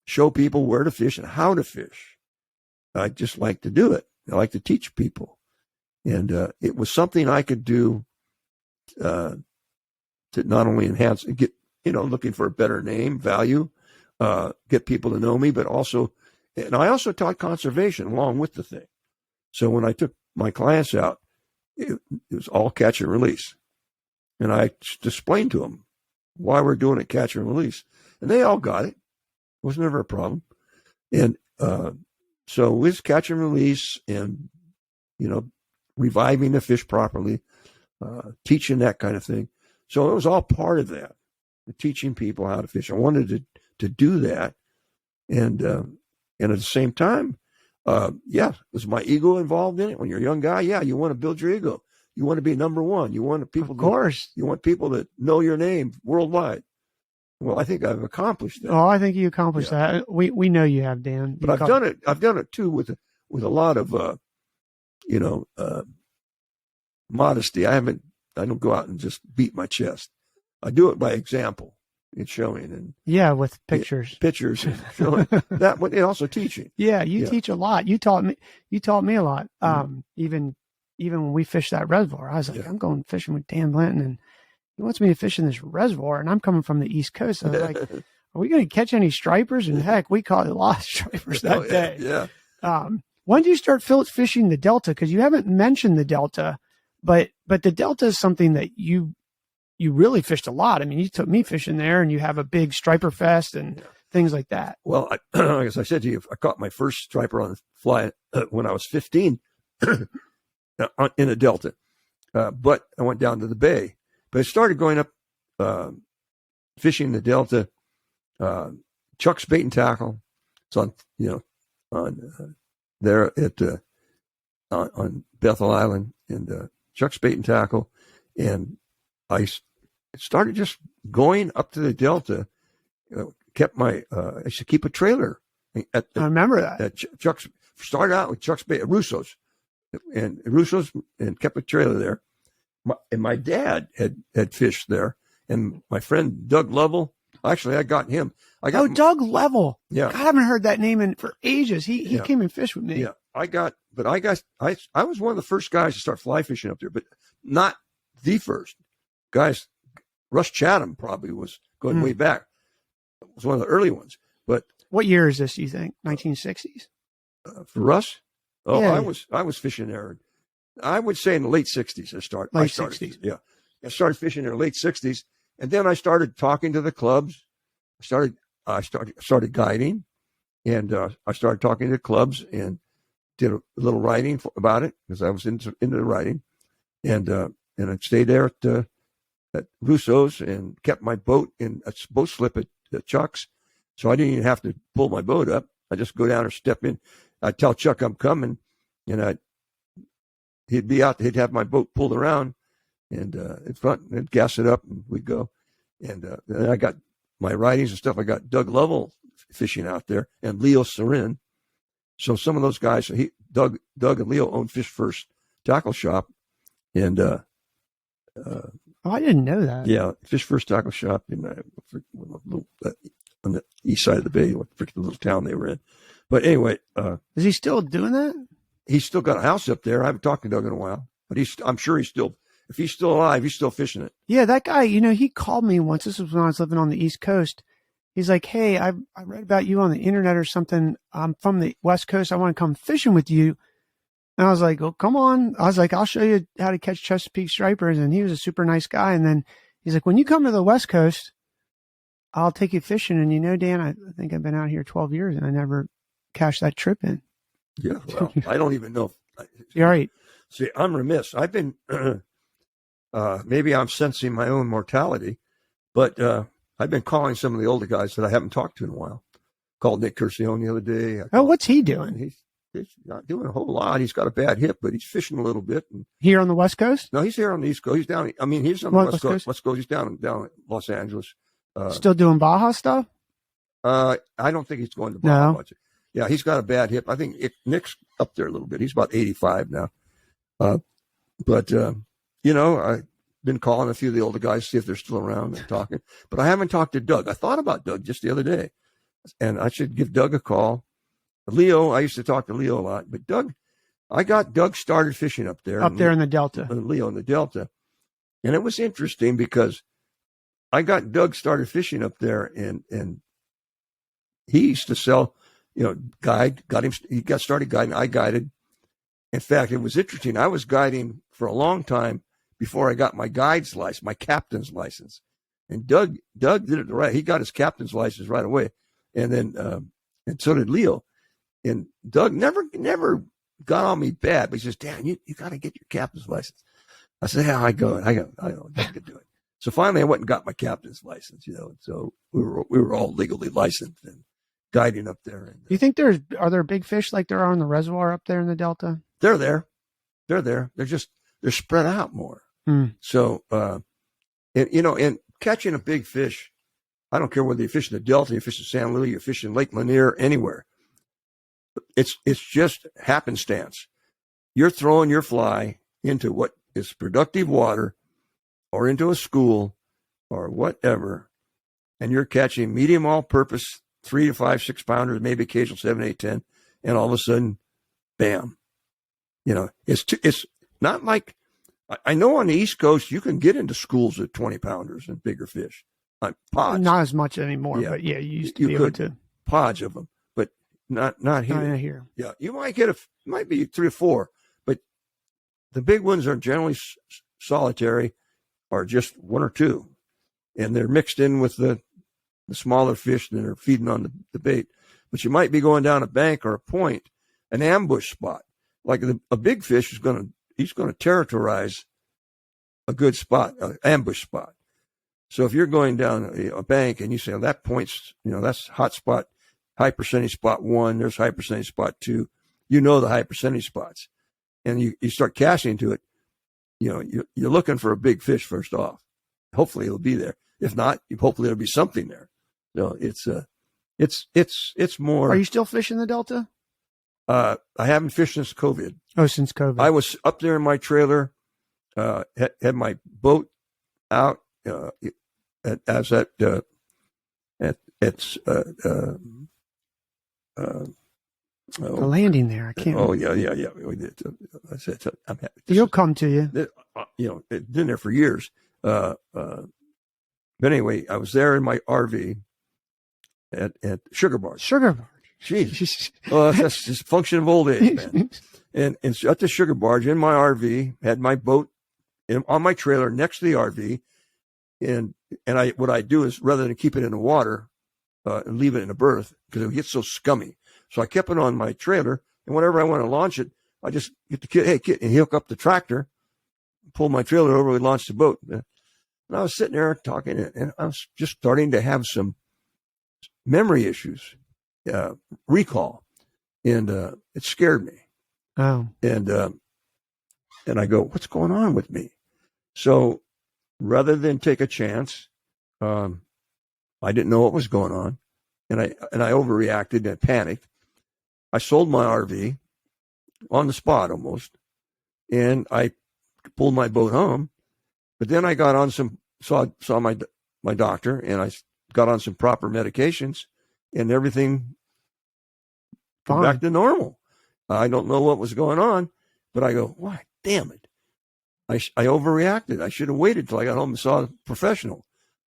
show people where to fish and how to fish. I just like to do it. I like to teach people. And it was something I could do to not only enhance, get, looking for a better name, value, get people to know me, but also, and I also taught conservation along with the thing. So when I took my clients out, it was all catch and release. And I explained to them why we're doing it catch and release. And they all got it. It was never a problem. And so with catch and release and, reviving the fish properly, teaching that kind of thing. So it was all part of that, teaching people how to fish. I wanted to do that. And at the same time, was my ego involved in it? When you're a young guy, you want to build your ego. You want to be number one. You want people, of course, you want people to know your name worldwide. Well, I think I've accomplished that. Oh, I think you accomplished that. We know you have, Dan. But I've done it. I've done it too with a lot of, modesty. I don't go out and just beat my chest. I do it by example. and showing, and yeah, with pictures, and showing that, and also teaching. Yeah, you teach a lot. You taught me a lot. Even when we fished that reservoir, I was like, I'm going fishing with Dan Blanton, and he wants me to fish in this reservoir, and I'm coming from the East Coast. So I was like, are we going to catch any stripers? And heck, we caught a lot of stripers that day. Yeah. When did you start fishing the Delta? Because you haven't mentioned the Delta, but the Delta is something that you really fished a lot. I mean, you took me fishing there, and you have a big striper fest and things like that. Well, as I said to you, I caught my first striper on the fly when I was 15 in a Delta, but I went down to the bay. But I started going up fishing the Delta. Chuck's Bait and Tackle. It's on there at on Bethel Island, and Chuck's Bait and Tackle, and I started just going up to the Delta. Kept my I used to keep a trailer. I remember that. At Chuck's, started out with Chuck's Bait, Russo's, and kept a trailer there. And my dad had fished there, and my friend Doug Lovell. Actually, I got him. Doug Lovell. Yeah, God, I haven't heard that name for ages. He came and fished with me. Yeah, I was one of the first guys to start fly fishing up there, but not the first. Guys, Russ Chatham probably was going way back. It was one of the early ones. But what year is this, you think? 1960s? For Russ? Oh, yeah. I was fishing there. I would say in the late 60s I started. 60s. Yeah. I started fishing in the late 60s, and then I started talking to the clubs. I started guiding, and I started talking to clubs and did a little writing about it because I was into the writing, and I stayed there at Russo's and kept my boat in a boat slip at Chuck's, so I didn't even have to pull my boat up. I just go down or step in. I'd tell Chuck I'm coming, and he'd be out. He'd have my boat pulled around, and in front, and gas it up, and we'd go. And then I got my writings and stuff. I got Doug Lovell fishing out there and Leo Sarin. So some of those guys, Doug and Leo owned Fish First Tackle Shop, and I didn't know that. Yeah, Fish First Tackle Shop on the east side of the bay, what the little town they were in. But anyway, is he still doing that? He's still got a house up there. I haven't talked to Doug in a while, but I'm sure he's still. If he's still alive, he's still fishing it. Yeah, that guy, he called me once. This was when I was living on the East Coast. He's like, hey, I read about you on the internet or something. I'm from the West Coast. I want to come fishing with you. And I was like, oh, come on. I was like, I'll show you how to catch Chesapeake stripers. And he was a super nice guy. And then he's like, when you come to the West Coast, I'll take you fishing. And Dan, I think I've been out here 12 years and I never cashed that trip in. Yeah, well, I don't even know. You're right. See, I'm remiss. I've been, maybe I'm sensing my own mortality, but I've been calling some of the older guys that I haven't talked to in a while. Called Nick Curcione the other day. What's he doing? He's not doing a whole lot. He's got a bad hip, but he's fishing a little bit. And, here on the West Coast? No, he's here on the East Coast. He's down. I mean, he's on the West Coast. West Coast. He's down at Los Angeles. Still doing Baja stuff? I don't think he's going to Baja much. Yeah, he's got a bad hip. I think Nick's up there a little bit. He's about 85 now. But I've been calling a few of the older guys to see if they're still around and talking. But I haven't talked to Doug. I thought about Doug just the other day, and I should give Doug a call. Leo, I used to talk to Leo a lot, but Doug, I got Doug started fishing up there. Up there in the Delta. Leo in the Delta. And it was interesting because I got Doug started fishing up there, and he used to sell, guide, he got started guiding. I guided. In fact, it was interesting. I was guiding for a long time before I got my guide's license, my captain's license. And Doug did it right. He got his captain's license right away. And then, and so did Leo. And Doug never got on me bad, but he says, Dan, you got to get your captain's license. I said, yeah, I don't get do it. So finally I went and got my captain's license, and so we were all legally licensed and guiding up there. And, do you think are there big fish like there are in the reservoir up there in the Delta? They're there. They're spread out more. So, and catching a big fish, I don't care whether you fish in the Delta, you fish in San Luis, you fish in Lake Lanier, anywhere. It's just happenstance. You're throwing your fly into what is productive water or into a school or whatever. and you're catching medium all-purpose 3 to 5, 6 pounders, maybe occasional 7, 8, 10, and all of a sudden, bam. It's not like, I know on the East Coast you can get into schools at 20 pounders and bigger fish, pods. Not as much anymore, but yeah, you used to be able to. Pods of them, but not here. Not here. Yeah, you might might be 3 or 4, but the big ones are generally solitary, or just 1 or 2, and they're mixed in with the smaller fish that are feeding on the bait. But you might be going down a bank or a point, an ambush spot. Like a big fish he's going to territorize a good spot, an ambush spot. So if you're going down a bank and you say, that point's, that's hot spot, high percentage spot 1, there's high percentage spot 2, the high percentage spots. And you start casting to it, you're looking for a big fish first off. Hopefully it'll be there. If not, hopefully there'll be something there. So it's more. Are you still fishing the Delta? I haven't fished since COVID. Oh, since COVID. I was up there in my trailer, had my boat out the landing there. I can't. Oh yeah. I said, I'm happy. He'll come to you. It's been there for years. But anyway, I was there in my RV at Sugar Barge. Sugar Barge. Jeez. Well, that's just function of old age, man. And at the Sugar Barge in my RV, had my boat on my trailer next to the RV. And what I do is, rather than keep it in the water and leave it in a berth, because it gets so scummy. So I kept it on my trailer, and whenever I want to launch it, I just get the kid, hey, kid, and hook up the tractor, pull my trailer over, and launch the boat. And I was sitting there talking, and I was just starting to have some memory issues, recall, and it scared me. Oh. And I go, what's going on with me? So rather than take a chance, I didn't know what was going on, and I overreacted and panicked. I sold my RV on the spot almost, and I pulled my boat home. But then I got on saw my doctor, and I got on some proper medications, and everything came back to normal. I don't know what was going on, but I go, why, damn it. I overreacted. I should have waited till I got home and saw a professional.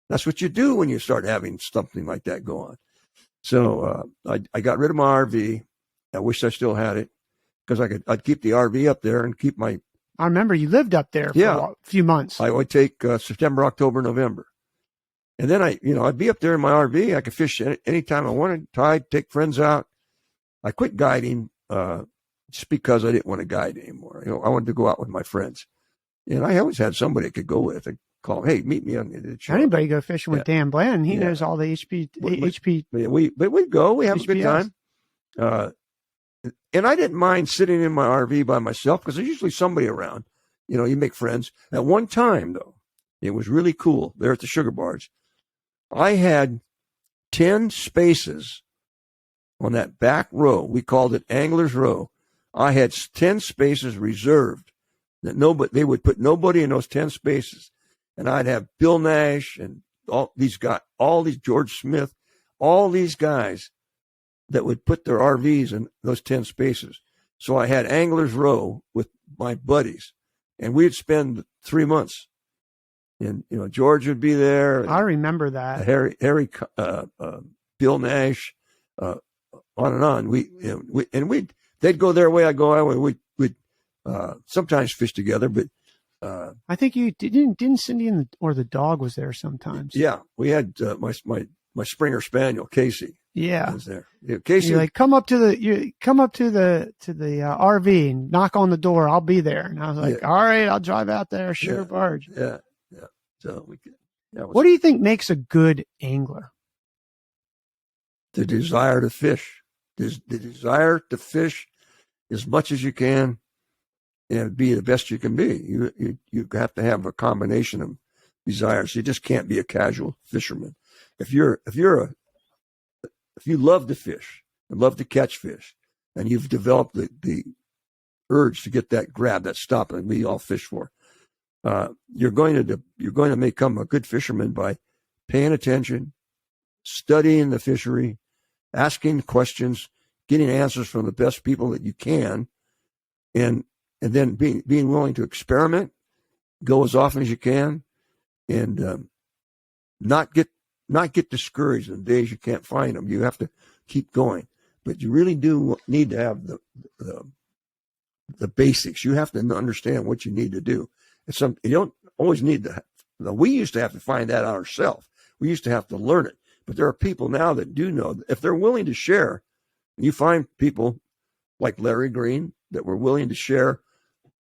That's what you do when you start having something like that go on. So I got rid of my RV. I wish I still had it, because I'd keep the RV up there and keep my. I remember you lived up there for a few months. I would take September, October, November, and then I'd be up there in my RV. I could fish anytime I wanted. Tide, take friends out. I quit guiding just because I didn't want to guide anymore. I wanted to go out with my friends, and I always had somebody I could go with and call. Hey, meet me on the show. Anybody go fishing with Dan Blanton? He knows all the HP. But we'd go. We have a good time. And I didn't mind sitting in my RV by myself, because there's usually somebody around. You make friends. At one time, though, it was really cool there at the Sugar Barge. I had 10 spaces on that back row. We called it Angler's Row. I had 10 spaces reserved that they would put nobody in those 10 spaces. And I'd have Bill Nash and all these George Smith, all these guys that would put their RVs in those 10 spaces. So I had Angler's Row with my buddies, and we'd spend 3 months. And, George would be there. I remember that. Harry, Bill Nash, on and on. They'd go their way, I'd go our way. We'd sometimes fish together, but I think you didn't Cindy or the dog was there sometimes. Yeah, we had my Springer Spaniel, Casey. Yeah, was there. Yeah, Casey, you're like, come up to the RV and knock on the door. I'll be there. And I was like, all right, I'll drive out there. Sugar Barge. Yeah. So what do you think makes a good angler? The desire to fish. The desire to fish as much as you can and be the best you can be. You have to have a combination of desires. You just can't be a casual fisherman. If you love to fish and love to catch fish, and you've developed the urge to get that grab, that stop that we all fish for, you're going to become a good fisherman by paying attention, studying the fishery, asking questions, getting answers from the best people that you can, and then being willing to experiment, go as often as you can, and not get discouraged in the days you can't find them. You have to keep going, but you really do need to have the basics. You have to understand what you need to do. You don't always need to. We used to have to find that out ourselves. We used to have to learn it. But there are people now that do know. If they're willing to share, you find people like Larry Green that were willing to share.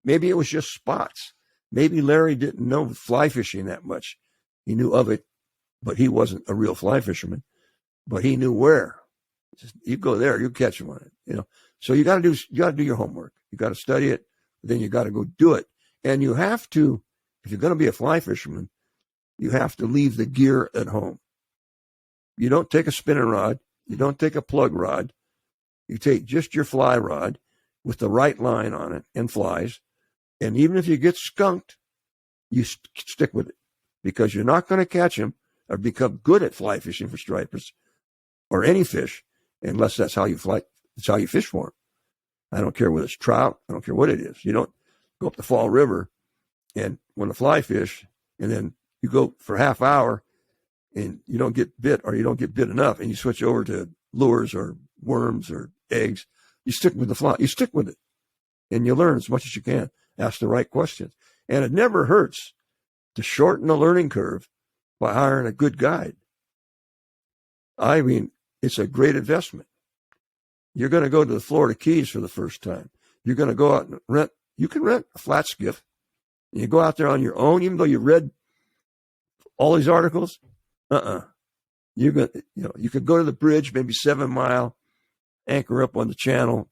Maybe it was just spots. Maybe Larry didn't know fly fishing that much. He knew of it, but he wasn't a real fly fisherman. But he knew where. You go there, you catch them on it. So you got to do your homework. You got to study it. Then you got to go do it. And you have to, if you're going to be a fly fisherman, you have to leave the gear at home. You don't take a spinning rod. You don't take a plug rod. You take just your fly rod with the right line on it and flies. And even if you get skunked, you stick with it, because you're not going to catch them or become good at fly fishing for stripers or any fish unless that's how you fly. That's how you fish for them. I don't care whether it's trout. I don't care what it is. You don't go up the Fall River and want to fly fish, and then you go for a half hour and you don't get bit, or you don't get bit enough, and you switch over to lures or worms or eggs. You stick with the fly. You stick with it, and you learn as much as you can. Ask the right questions. And it never hurts to shorten the learning curve by hiring a good guide. I mean, it's a great investment. You're going to go to the Florida Keys for the first time. You're going to go out and rent. You can rent a flat skiff. And you go out there on your own, even though you read all these articles. You could go to the bridge, maybe 7 Mile, anchor up on the channel.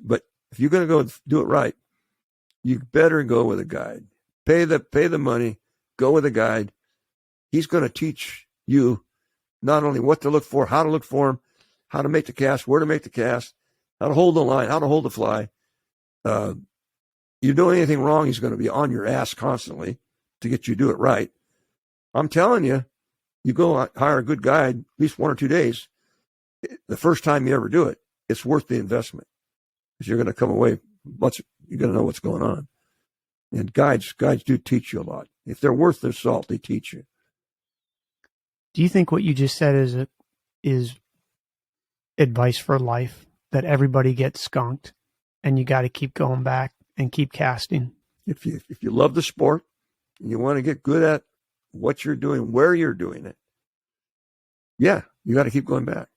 But if you're going to go do it right, you better go with a guide. Pay the money. Go with a guide. He's going to teach you not only what to look for, how to look for him, how to make the cast, where to make the cast, how to hold the line, how to hold the fly. You do anything wrong, he's going to be on your ass constantly to get you to do it right. I'm telling you, you go hire a good guide, at least 1 or 2 days. The first time you ever do it, it's worth the investment, because you're going to come away, you're going to know what's going on. And guides do teach you a lot. If they're worth their salt, they teach you. Do you think what you just said is advice for life, that everybody gets skunked and you got to keep going back and keep casting? If you love the sport and you want to get good at what you're doing, where you're doing it, yeah, you got to keep going back.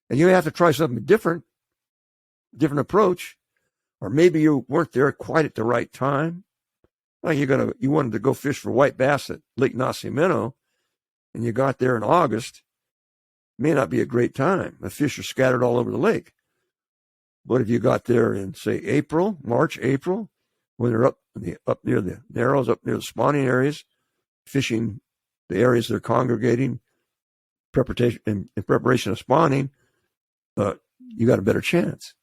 And you have to try something different approach, or maybe you weren't there quite at the right time. Like you wanted to go fish for white bass at Lake Nacimiento, and you got there in August. May not be a great time. The fish are scattered all over the lake. But if you got there in, say, March, April, when they're up near the narrows, up near the spawning areas, fishing the areas they're congregating, in preparation of spawning, you got a better chance.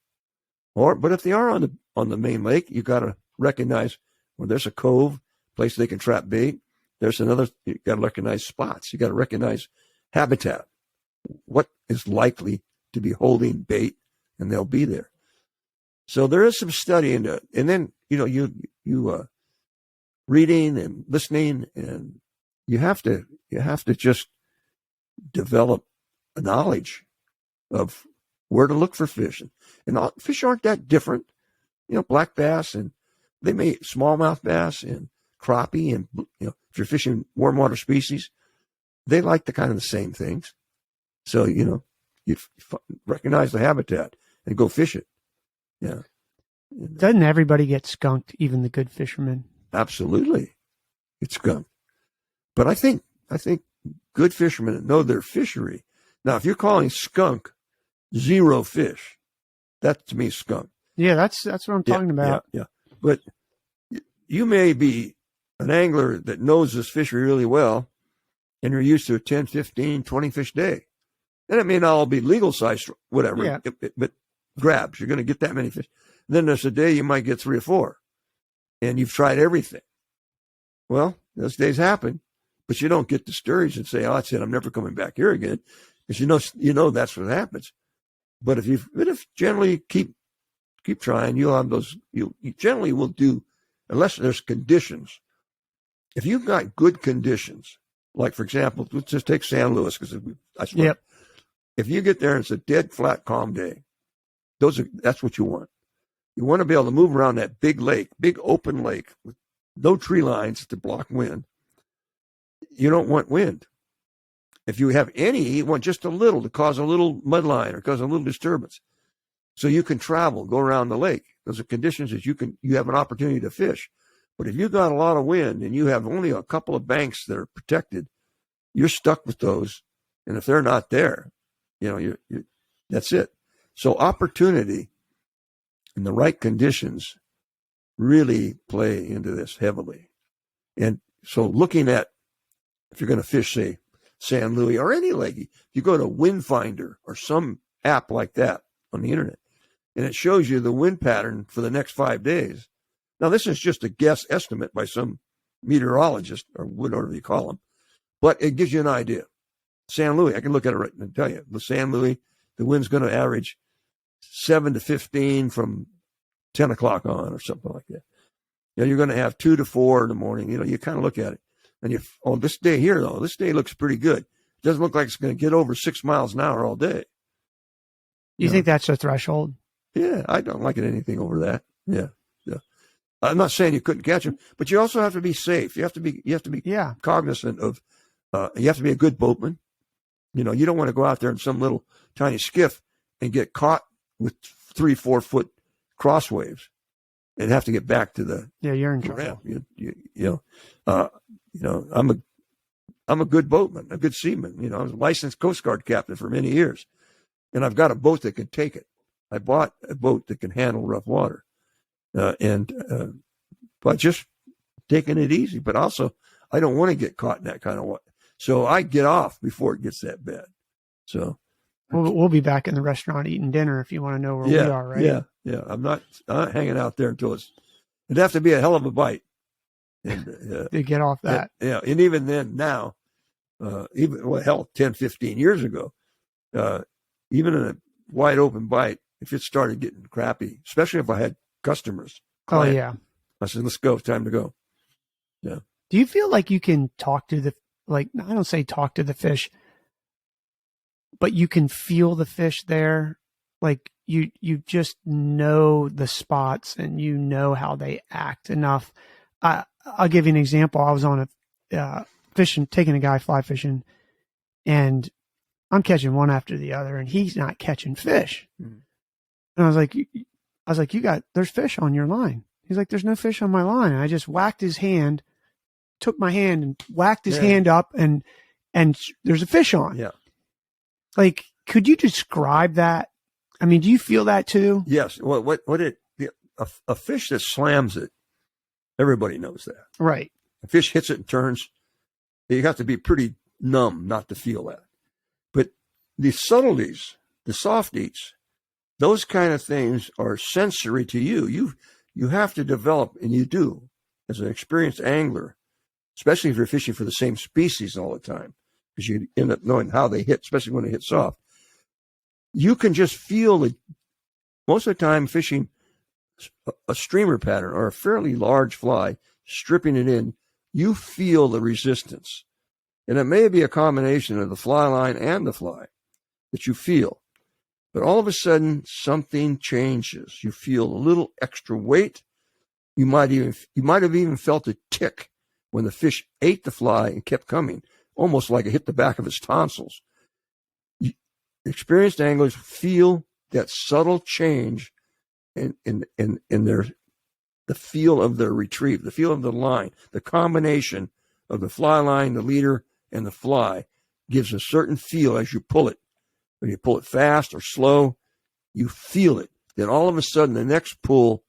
But if they are on the main lake, you got to recognize when there's a cove, place they can trap bait. There's another. You got to recognize spots. You got to recognize habitat. What is likely to be holding bait, and they'll be there. So there is some study into it, and then you reading and listening, and you have to just develop a knowledge of where to look for fish, and fish aren't that different. Black bass, and they may smallmouth bass and crappie, and if you're fishing warm water species, they like the same things. So, you recognize the habitat and go fish it. Yeah. Doesn't everybody get skunked, even the good fishermen? Absolutely. It's skunked. But I think good fishermen know their fishery. Now, if you're calling skunk zero fish, that to me is skunk. Yeah, that's what I'm talking about. Yeah. But you may be an angler that knows this fishery really well, and you're used to a 10, 15, 20 fish day. And it may not all be legal size, whatever, yeah. But grabs, you're going to get that many fish. Then there's a day you might get 3 or 4, and you've tried everything. Well, those days happen, but you don't get discouraged and say, "Oh, that's it. I'm never coming back here again," because you know that's what happens. But if generally keep trying, you'll have those. You generally will do, unless there's conditions. If you've got good conditions, like for example, let's just take San Luis, because I swear, yep. If you get there and it's a dead, flat, calm day, that's what you want. You want to be able to move around that big lake, big open lake with no tree lines to block wind. You don't want wind. If you have any, you want just a little to cause a little mud line or cause a little disturbance. So you can travel, go around the lake. Those are conditions that you have an opportunity to fish. But if you've got a lot of wind and you have only a couple of banks that are protected, you're stuck with those. And if they're not there, you're that's it. So opportunity and the right conditions really play into this heavily. And so looking at, if you're going to fish, say, San Luis or any lake, if you go to Wind Finder or some app like that on the internet, and it shows you the wind pattern for the next 5 days. Now, this is just a guess estimate by some meteorologist or whatever you call them, but it gives you an idea. San Luis, I can look at it right and tell you, the San Luis, the wind's going to average 7 to 15 from 10 o'clock on or something like that. You're going to have 2 to 4 in the morning. You kind of look at it. And this day here, though, this day looks pretty good. It doesn't look like it's going to get over 6 miles an hour all day. You think that's a threshold? Yeah, I don't like it anything over that. Yeah. I'm not saying you couldn't catch them, but you also have to be safe. You have to be cognizant of. You have to be a good boatman. You don't want to go out there in some little tiny skiff and get caught with 3-4 foot cross waves and have to get back to the. Yeah, you're in trouble. I'm a good boatman, a good seaman. I was a licensed Coast Guard captain for many years, and I've got a boat that can take it. I bought a boat that can handle rough water, but just taking it easy. But also, I don't want to get caught in that kind of water, so I get off before it gets that bad. So we'll be back in the restaurant eating dinner if you want to know where we are, right? Yeah. I'm not hanging out there until it'd have to be a hell of a bite. And, to get off that. And even then now, 10, 15 years ago, even in a wide open bite, if it started getting crappy, especially if I had customers. Oh, yeah. I said, let's go. It's time to go. Yeah. Do you feel like you can talk to I don't say talk to the fish, but you can feel the fish there? Like you just know the spots and you know how they act enough. I'll give you an example. I was on a taking a guy fly fishing, and I'm catching one after the other, and he's not catching fish. Mm. And I was like, there's fish on your line. He's like, there's no fish on my line. And I just whacked his hand, took my hand and whacked his hand up, and there's a fish on. Yeah. Like, could you describe that? I mean, do you feel that too? Yes. Well, a fish that slams it, everybody knows that. Right. A fish hits it and turns. You have to be pretty numb not to feel that. But the subtleties, the soft eats, those kind of things are sensory to you. You have to develop, and you do, as an experienced angler, especially if you're fishing for the same species all the time, because you end up knowing how they hit, especially when they hit soft. You can just feel it. Most of the time fishing a streamer pattern or a fairly large fly, stripping it in, you feel the resistance. And it may be a combination of the fly line and the fly that you feel. But all of a sudden, something changes. You feel a little extra weight. You might have even felt a tick when the fish ate the fly and kept coming, almost like it hit the back of his tonsils. Experienced anglers feel that subtle change in the feel of their retrieve, the feel of the line, the combination of the fly line, the leader, and the fly gives a certain feel as you pull it. When you pull it fast or slow, you feel it. Then all of a sudden, the next pull,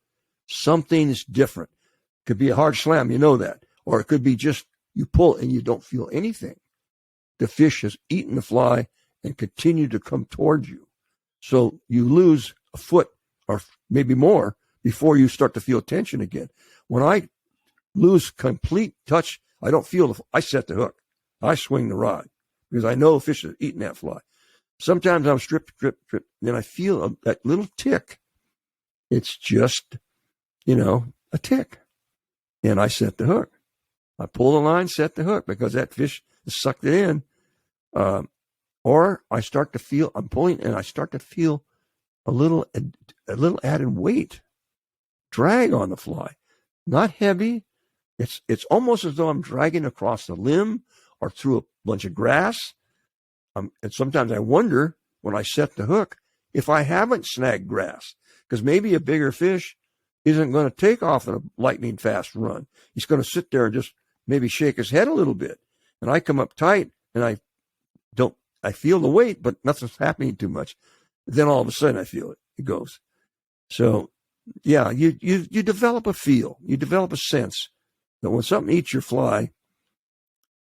something is different. It could be a hard slam, you know that. Or it could be just you pull and you don't feel anything. The fish has eaten the fly and continued to come towards you. So you lose a foot or maybe more before you start to feel tension again. When I lose complete touch, I don't feel I set the hook. I swing the rod because I know fish are eating that fly. Sometimes I'm strip, then I feel that little tick. It's just, a tick. And I set the hook. I pull the line, set the hook because that fish has sucked it in. Or I start to feel, I'm pulling and I start to feel a little added weight, drag on the fly. Not heavy. It's almost as though I'm dragging across the limb or through a bunch of grass. And sometimes I wonder when I set the hook if I haven't snagged grass, because maybe a bigger fish isn't going to take off in a lightning fast run. He's going to sit there and just maybe shake his head a little bit. And I come up tight and I feel the weight, but nothing's happening too much. Then all of a sudden I feel it. It goes. So yeah, you develop a feel. You develop a sense that when something eats your fly,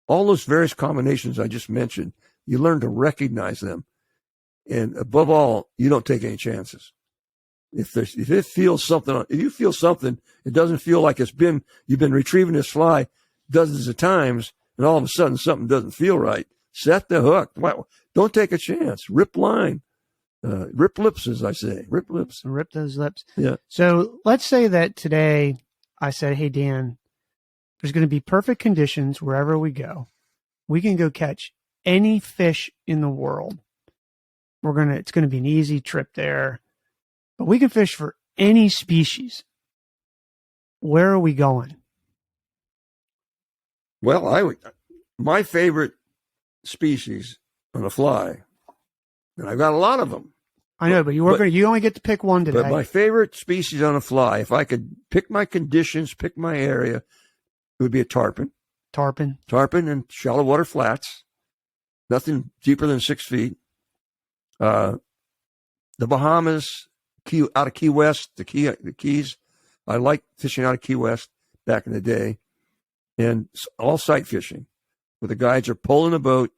all those various combinations I just mentioned, you learn to recognize them. And above all, you don't take any chances. If you feel something, it doesn't feel like you've been retrieving this fly dozens of times, and all of a sudden something doesn't feel right. Set the hook. Don't take a chance. Rip line. Rip lips, as I say. Rip lips. Rip those lips. Yeah. So let's say that today I said, hey, Dan, there's going to be perfect conditions wherever we go. We can go catch any fish in the world. It's going to be an easy trip there, but we can fish for any species. Where are we going? Well, my favorite species on a fly, and I've got a lot of them. I know, but you only get to pick one today. But my favorite species on a fly, if I could pick my conditions, pick my area, it would be a tarpon. Tarpon and shallow water flats. Nothing deeper than 6 feet. The Bahamas, out of Key West, the Keys. I like fishing out of Key West back in the day. And all sight fishing, where the guides are pulling a boat.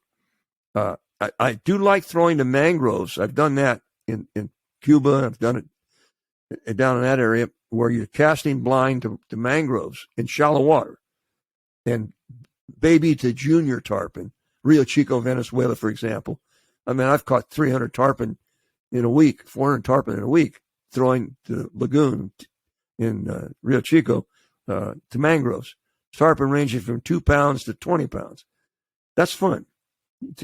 I do like throwing the mangroves. I've done that in Cuba. I've done it down in that area where you're casting blind to mangroves in shallow water. And baby to junior tarpon, Rio Chico, Venezuela, for example. I mean, I've caught 300 tarpon in a week, 400 tarpon in a week, throwing to the lagoon in Rio Chico to mangroves. Tarpon ranging from 2 pounds to 20 pounds. That's fun.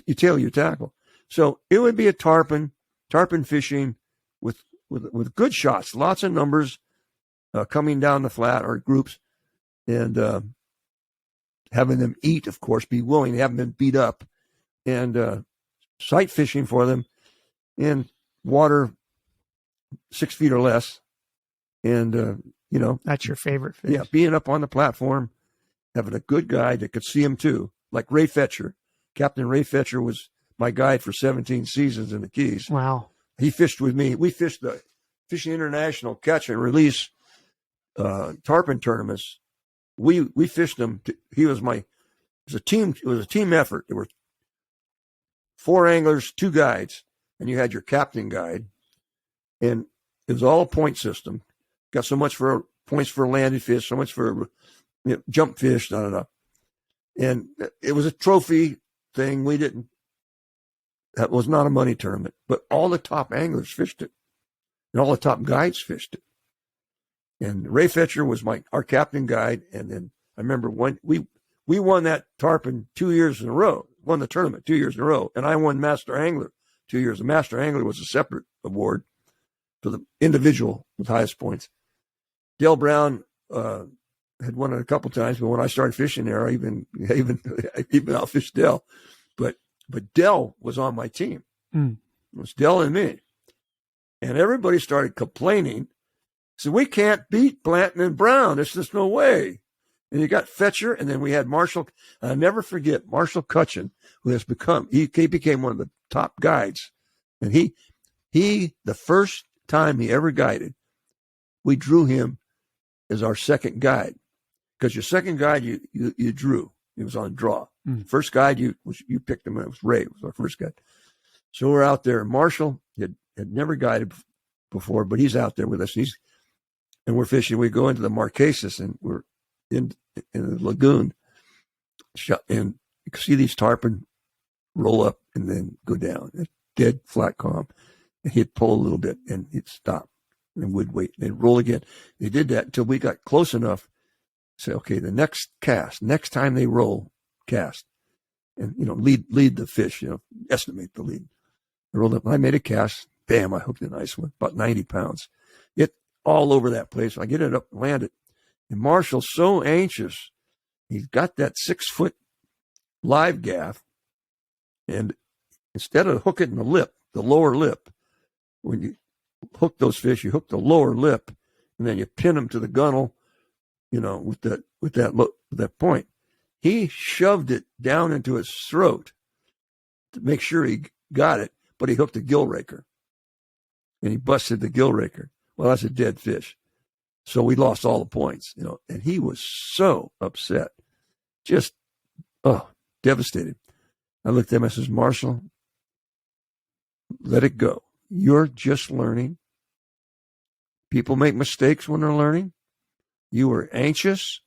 You tail your tackle. So it would be a tarpon fishing with good shots, lots of numbers coming down the flat or groups, and having them eat, of course, be willing to have them beat up, and sight fishing for them in water 6 feet or less. And, that's your favorite fish. Yeah, being up on the platform, having a good guide that could see him too, like Ray Fetcher. Captain Ray Fetcher was my guide for 17 seasons in the Keys. Wow. He fished with me. We fished the Fishing International catch and release tarpon tournaments. We fished them. It was a team effort. There were 4 anglers, 2 guides, and you had your captain guide. And it was all a point system. Got so much for points for landed fish, so much for jump fish, da. And it was a trophy thing. That was not a money tournament, but all the top anglers fished it, and all the top guides fished it. And Ray Fetcher was our captain guide. And then I remember when we won that tarpon 2 years in a row, won the tournament 2 years in a row, and I won Master Angler 2 years. The Master Angler was a separate award for the individual with highest points. Dale Brown had won it a couple times, but when I started fishing there, I even outfished Dell. But Dell was on my team. It was Dell and me. And everybody started complaining. So we can't beat Blanton and Brown. There's just no way. And you got Fetcher, and then we had Marshall. I'll never forget Marshall Cutchin, who has he became one of the top guides. And he the first time he ever guided, we drew him as our second guide. Because your second guide, you drew. He was on draw. First guide, you picked him. It was Ray. It was our first guide. So we're out there. Marshall had never guided before, but he's out there with us. And we're fishing. We go into the Marquesas, and we're in the lagoon. And you could see these tarpon roll up and then go down. Dead, flat, calm. And he'd pull a little bit and he'd stop and would wait. They'd roll again. They did that until we got close enough to say, okay, the next cast, next time they roll, cast. And, lead the fish, estimate the lead. I rolled up. I made a cast. Bam, I hooked a nice one, about 90 pounds. It all over that place. I get it up, land it. And Marshall's so anxious. He's got that 6-foot live gaff. And instead of hooking the lip, the lower lip, when you hook those fish, you hook the lower lip, and then you pin them to the gunnel, with that point. He shoved it down into his throat to make sure he got it, but he hooked a gill raker. And he busted the gill raker. Well, that's a dead fish. So we lost all the points, and he was so upset. Just, devastated. I looked at him, I says, Marshall, let it go. You're just learning. People make mistakes when they're learning. You were anxious.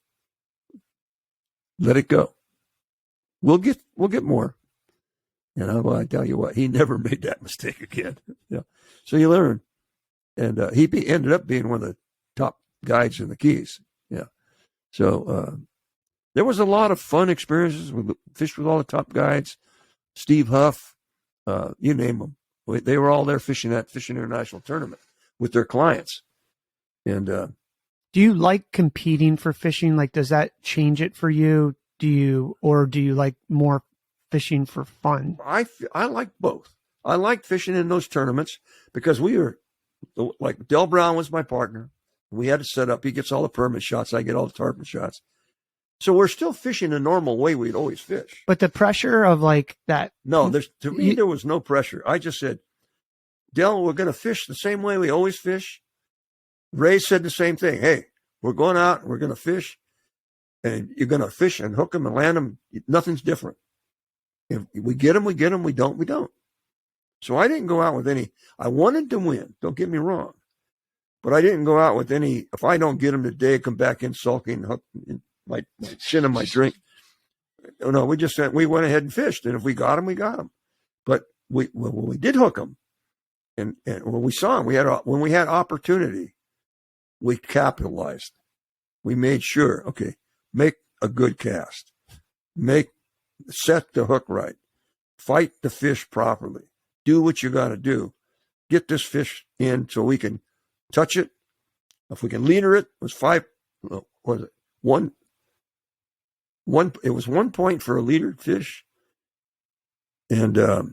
Let it go. We'll get more. I tell you what, he never made that mistake again. So you learn. And he ended up being one of the top guides in the Keys. Yeah. So there was a lot of fun experiences. We fished with all the top guides. Steve Huff, you name them. They were all there fishing that Fishing International tournament with their clients. And do you like competing for fishing? Like, does that change it for you? Do you like more fishing for fun? I like both. I like fishing in those tournaments because we were, like, Del Brown was my partner. We had to set up. He gets all the permit shots. I get all the tarpon shots. So we're still fishing the normal way we'd always fish. But the pressure of like that. No, there was no pressure. I just said, Del, we're going to fish the same way we always fish. Ray said the same thing. Hey, we're going out, we're going to fish, and you're going to fish and hook them and land them. Nothing's different. If we get them, we get them. We don't, we don't. So I didn't go out with any. I wanted to win. Don't get me wrong. But I didn't go out with any. If I don't get them today, come back in sulking, hook my chin and my drink. No, we went ahead and fished. And if we got them, we got them. But when we did hook them, and when we saw them, when we had opportunity, we capitalized. We made sure, okay, make a good cast. Set the hook right. Fight the fish properly. Do what you got to do. Get this fish in so we can touch it. If we can leader it, it was it was 1 point for a leadered fish. And I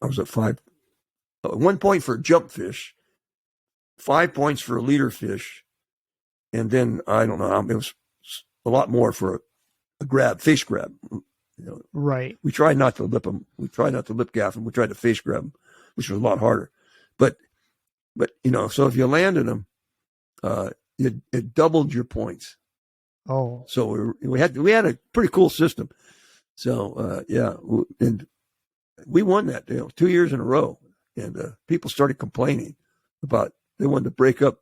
was at 5. 1 point for a jump fish. 5 points for a leader fish. And then, I don't know, it was a lot more for a fish grab. Right. We tried not to lip them. We tried not to lip gaff them. We tried to fish grab them, which was a lot harder. But so if you landed them, it doubled your points. Oh. So we had a pretty cool system. So, and we won that deal 2 years in a row. And people started complaining about they wanted to break up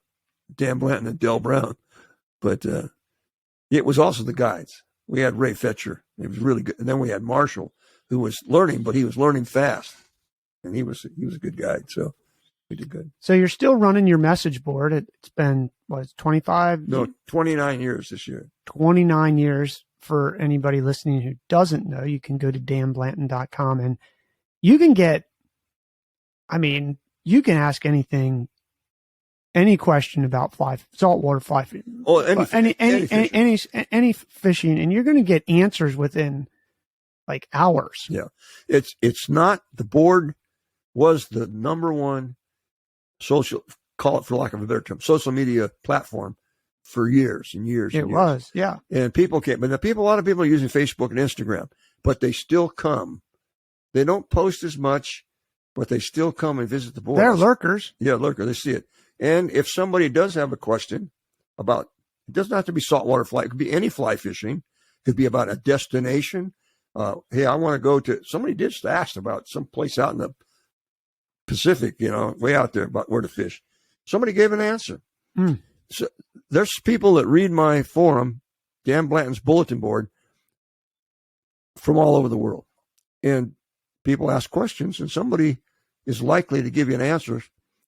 Dan Blanton and Del Brown. But it was also the guides. We had Ray Fetcher. It was really good. And then we had Marshall, who was learning, but he was learning fast. And he was a good guide. So we did good. So you're still running your message board. It's been, 25? No, 29 years this year. 29 years. For anybody listening who doesn't know, you can go to danblanton.com and you can you can ask any question about saltwater fly fishing. Oh, any fishing, and you're going to get answers within like hours. Yeah, it's not. The board was the number one social, call it for lack of a better term, social media platform for years and years. It was, yeah. And people came, but a lot of people are using Facebook and Instagram, but they still come. They don't post as much, but they still come and visit the board. They're lurkers. Yeah, lurker. They see it. And if somebody does have a question about, it doesn't have to be saltwater fly. It could be any fly fishing. It could be about a destination. Hey, I want to go to, somebody did ask about some place out in the Pacific, way out there about where to fish. Somebody gave an answer. So there's people that read my forum, Dan Blanton's bulletin board, from all over the world. And people ask questions, and somebody is likely to give you an answer.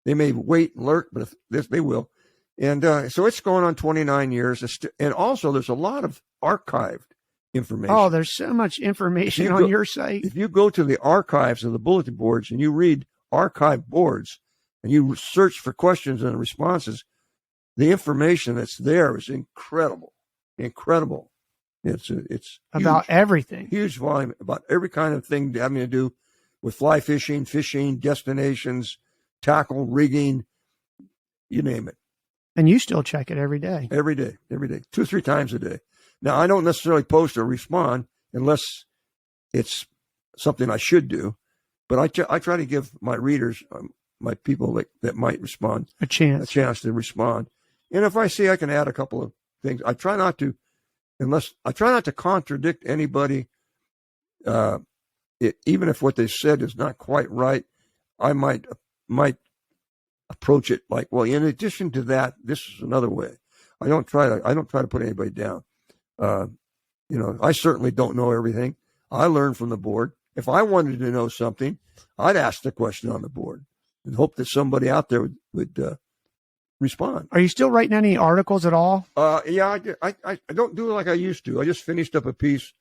They may wait and lurk, but they will. And so it's going on 29 years. And also, there's a lot of archived information. Oh, there's so much information on your site. If you go to the archives of the bulletin boards and you read archive boards and you search for questions and responses, the information that's there is incredible. Incredible. It's about everything. Huge volume about every kind of thing having to do with fly fishing, destinations, tackle, rigging, you name it. And you still check it every day. Every day, 2 or 3 times a day. Now, I don't necessarily post or respond unless it's something I should do, but I try to give my readers, my people that might respond, a chance to respond. And if I see I can add a couple of things, I try not to contradict anybody. Even if what they said is not quite right, I might approach it like, well, in addition to that, this is another way. I don't try to put anybody down. I certainly don't know everything. I learn from the board. If I wanted to know something, I'd ask the question on the board and hope that somebody out there would respond. Are you still writing any articles at all? Yeah, I don't do it like I used to. I just finished up a piece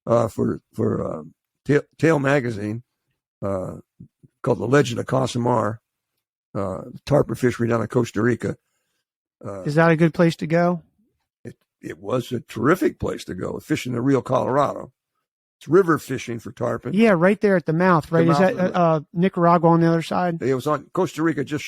for Tail Magazine called "The Legend of Casamar," tarpon fishery down in Costa Rica. Is that a good place to go? It was a terrific place to go. Fishing the Rio Colorado. It's river fishing for tarpon. Yeah, right there at the mouth, right? Is that Nicaragua on the other side? It was on Costa Rica, just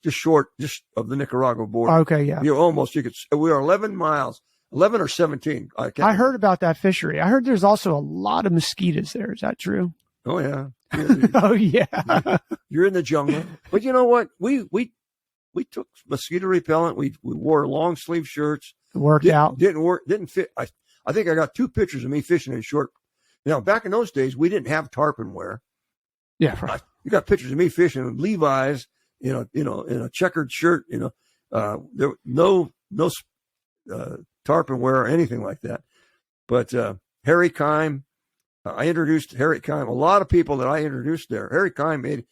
short of the Nicaragua border. Okay, yeah. We are 11 miles, 11 or 17. I heard about that fishery. I heard there's also a lot of mosquitoes there. Is that true? Oh, yeah. Oh, yeah. You're in the jungle. But you know what? We took mosquito repellent. We wore long sleeve shirts. Worked out. Didn't work. Didn't fit. I think I got 2 pictures of me fishing in short. Now, back in those days, we didn't have tarpon wear. Yeah, right. You got pictures of me fishing with Levi's, in a checkered shirt. There no tarpon wear or anything like that. But Harry Kime, I introduced Harry Kime. A lot of people that I introduced there. Harry Kime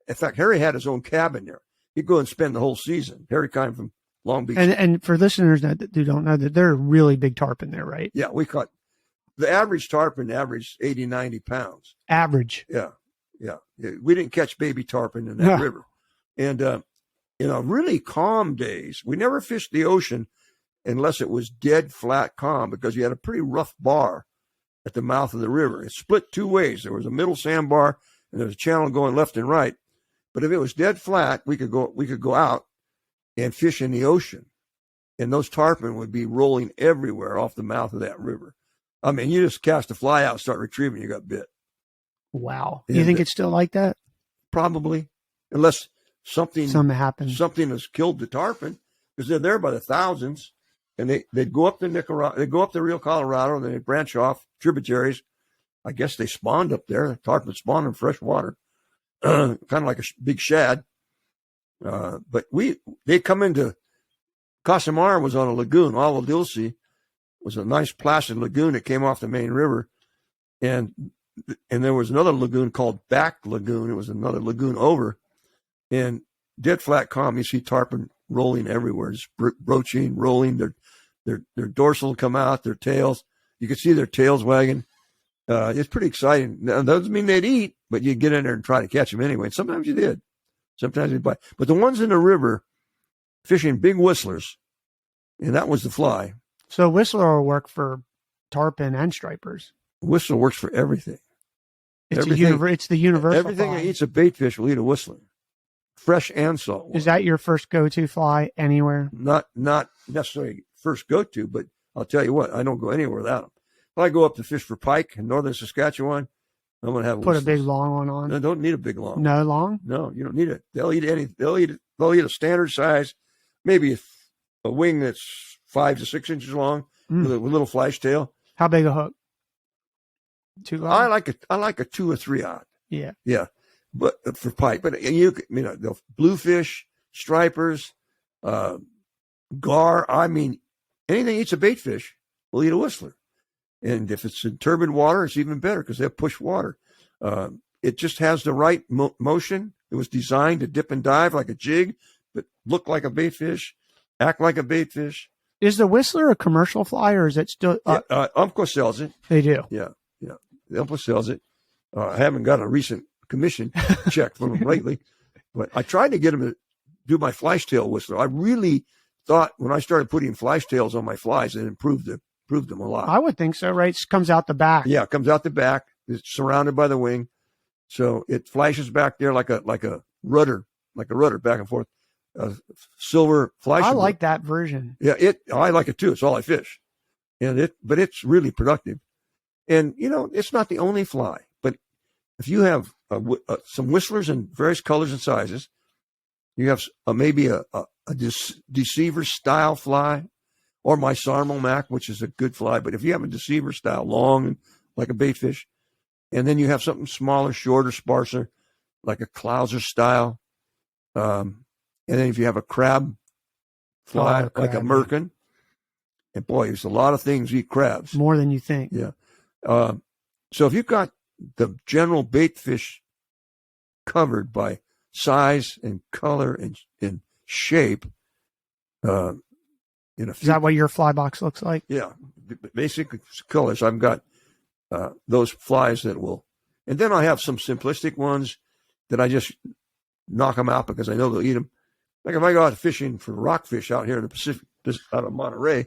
in fact, Harry had his own cabin there. He'd go and spend the whole season. Harry Kime from Long Beach. And for listeners that don't know, that they're really big tarpon there, right? Yeah, we caught the average tarpon averaged 80, 90 pounds. Average. Yeah. We didn't catch baby tarpon in that river. And really calm days, we never fished the ocean unless it was dead flat calm, because you had a pretty rough bar at the mouth of the river. It split 2 ways. There was a middle sandbar and there was a channel going left and right. But if it was dead flat, we could go out and fish in the ocean, and those tarpon would be rolling everywhere off the mouth of that river. I mean, you just cast a fly out, start retrieving, you got bit. Wow. You think it's still like that? Probably, unless something happens. Something has killed the tarpon, because they're there by the thousands, and they'd go up the Nicaragua, they go up the Rio Colorado, and then they branch off tributaries. I guess they spawned up there. The tarpon spawned in fresh water, kind of like a big shad. But they come into Casamar was on a lagoon. Agua Dulce was a nice placid lagoon that came off the main river, and there was another lagoon called Back Lagoon. It was another lagoon over, and dead flat calm. You see tarpon rolling everywhere, just broaching, rolling. Their dorsal come out, their tails. You can see their tails wagging. It's pretty exciting. Now, that doesn't mean they'd eat, but you get in there and try to catch them anyway. Sometimes you did. Sometimes we bite. But the ones in the river fishing big whistlers, and that was the fly. So whistler will work for tarpon and stripers. Whistler works for everything. It's the universal Everything fly. that eats a bait fish will eat a whistler, fresh and salt water. Is that your first go-to fly anywhere? Not necessarily first go-to, but I'll tell you what, I don't go anywhere without them. If I go up to fish for pike in northern Saskatchewan, I'm going to have a big long one on. No, don't need a big long. No long? No, you don't need it. They'll eat anything. They'll eat a standard size, maybe a wing that's 5 to 6 inches long with a little flash tail. How big a hook? Too long? I like a 2 or 3 odd. Yeah. Yeah. But for pike, but the bluefish, stripers, gar. I mean, anything that eats a bait fish will eat a whistler. And if it's in turbid water, it's even better because they'll push water. It just has the right motion. It was designed to dip and dive like a jig, but look like a bait fish, act like a bait fish. Is the Whistler a commercial fly, or is it still? Umpqua sells it. They do. Yeah. The Umpqua sells it. I haven't got a recent commission check from them lately, but I tried to get them to do my flash tail Whistler. I really thought when I started putting flash tails on my flies, it improved them a lot. I would think so, right? It comes out the back. Yeah, it comes out the back. It's surrounded by the wing, so it flashes back there like a rudder back and forth. Silver flash. I like that version. Yeah, I like it too. It's all I fish, but it's really productive. And it's not the only fly. But if you have some Whistlers in various colors and sizes, you have maybe a deceiver style fly, or my Sarmo Mac, which is a good fly. But if you have a deceiver style, long like a bait fish, and then you have something smaller, shorter, sparser, like a Clouser style. And then if you have a crab fly, like a merkin, and boy, there's a lot of things eat crabs. More than you think. Yeah. So if you've got the general bait fish covered by size and color and shape, is that what your fly box looks like? Yeah. Basic colors. I've got those flies that will, and then I have some simplistic ones that I just knock them out because I know they'll eat them. Like if I go out fishing for rockfish out here in the Pacific, out of Monterey.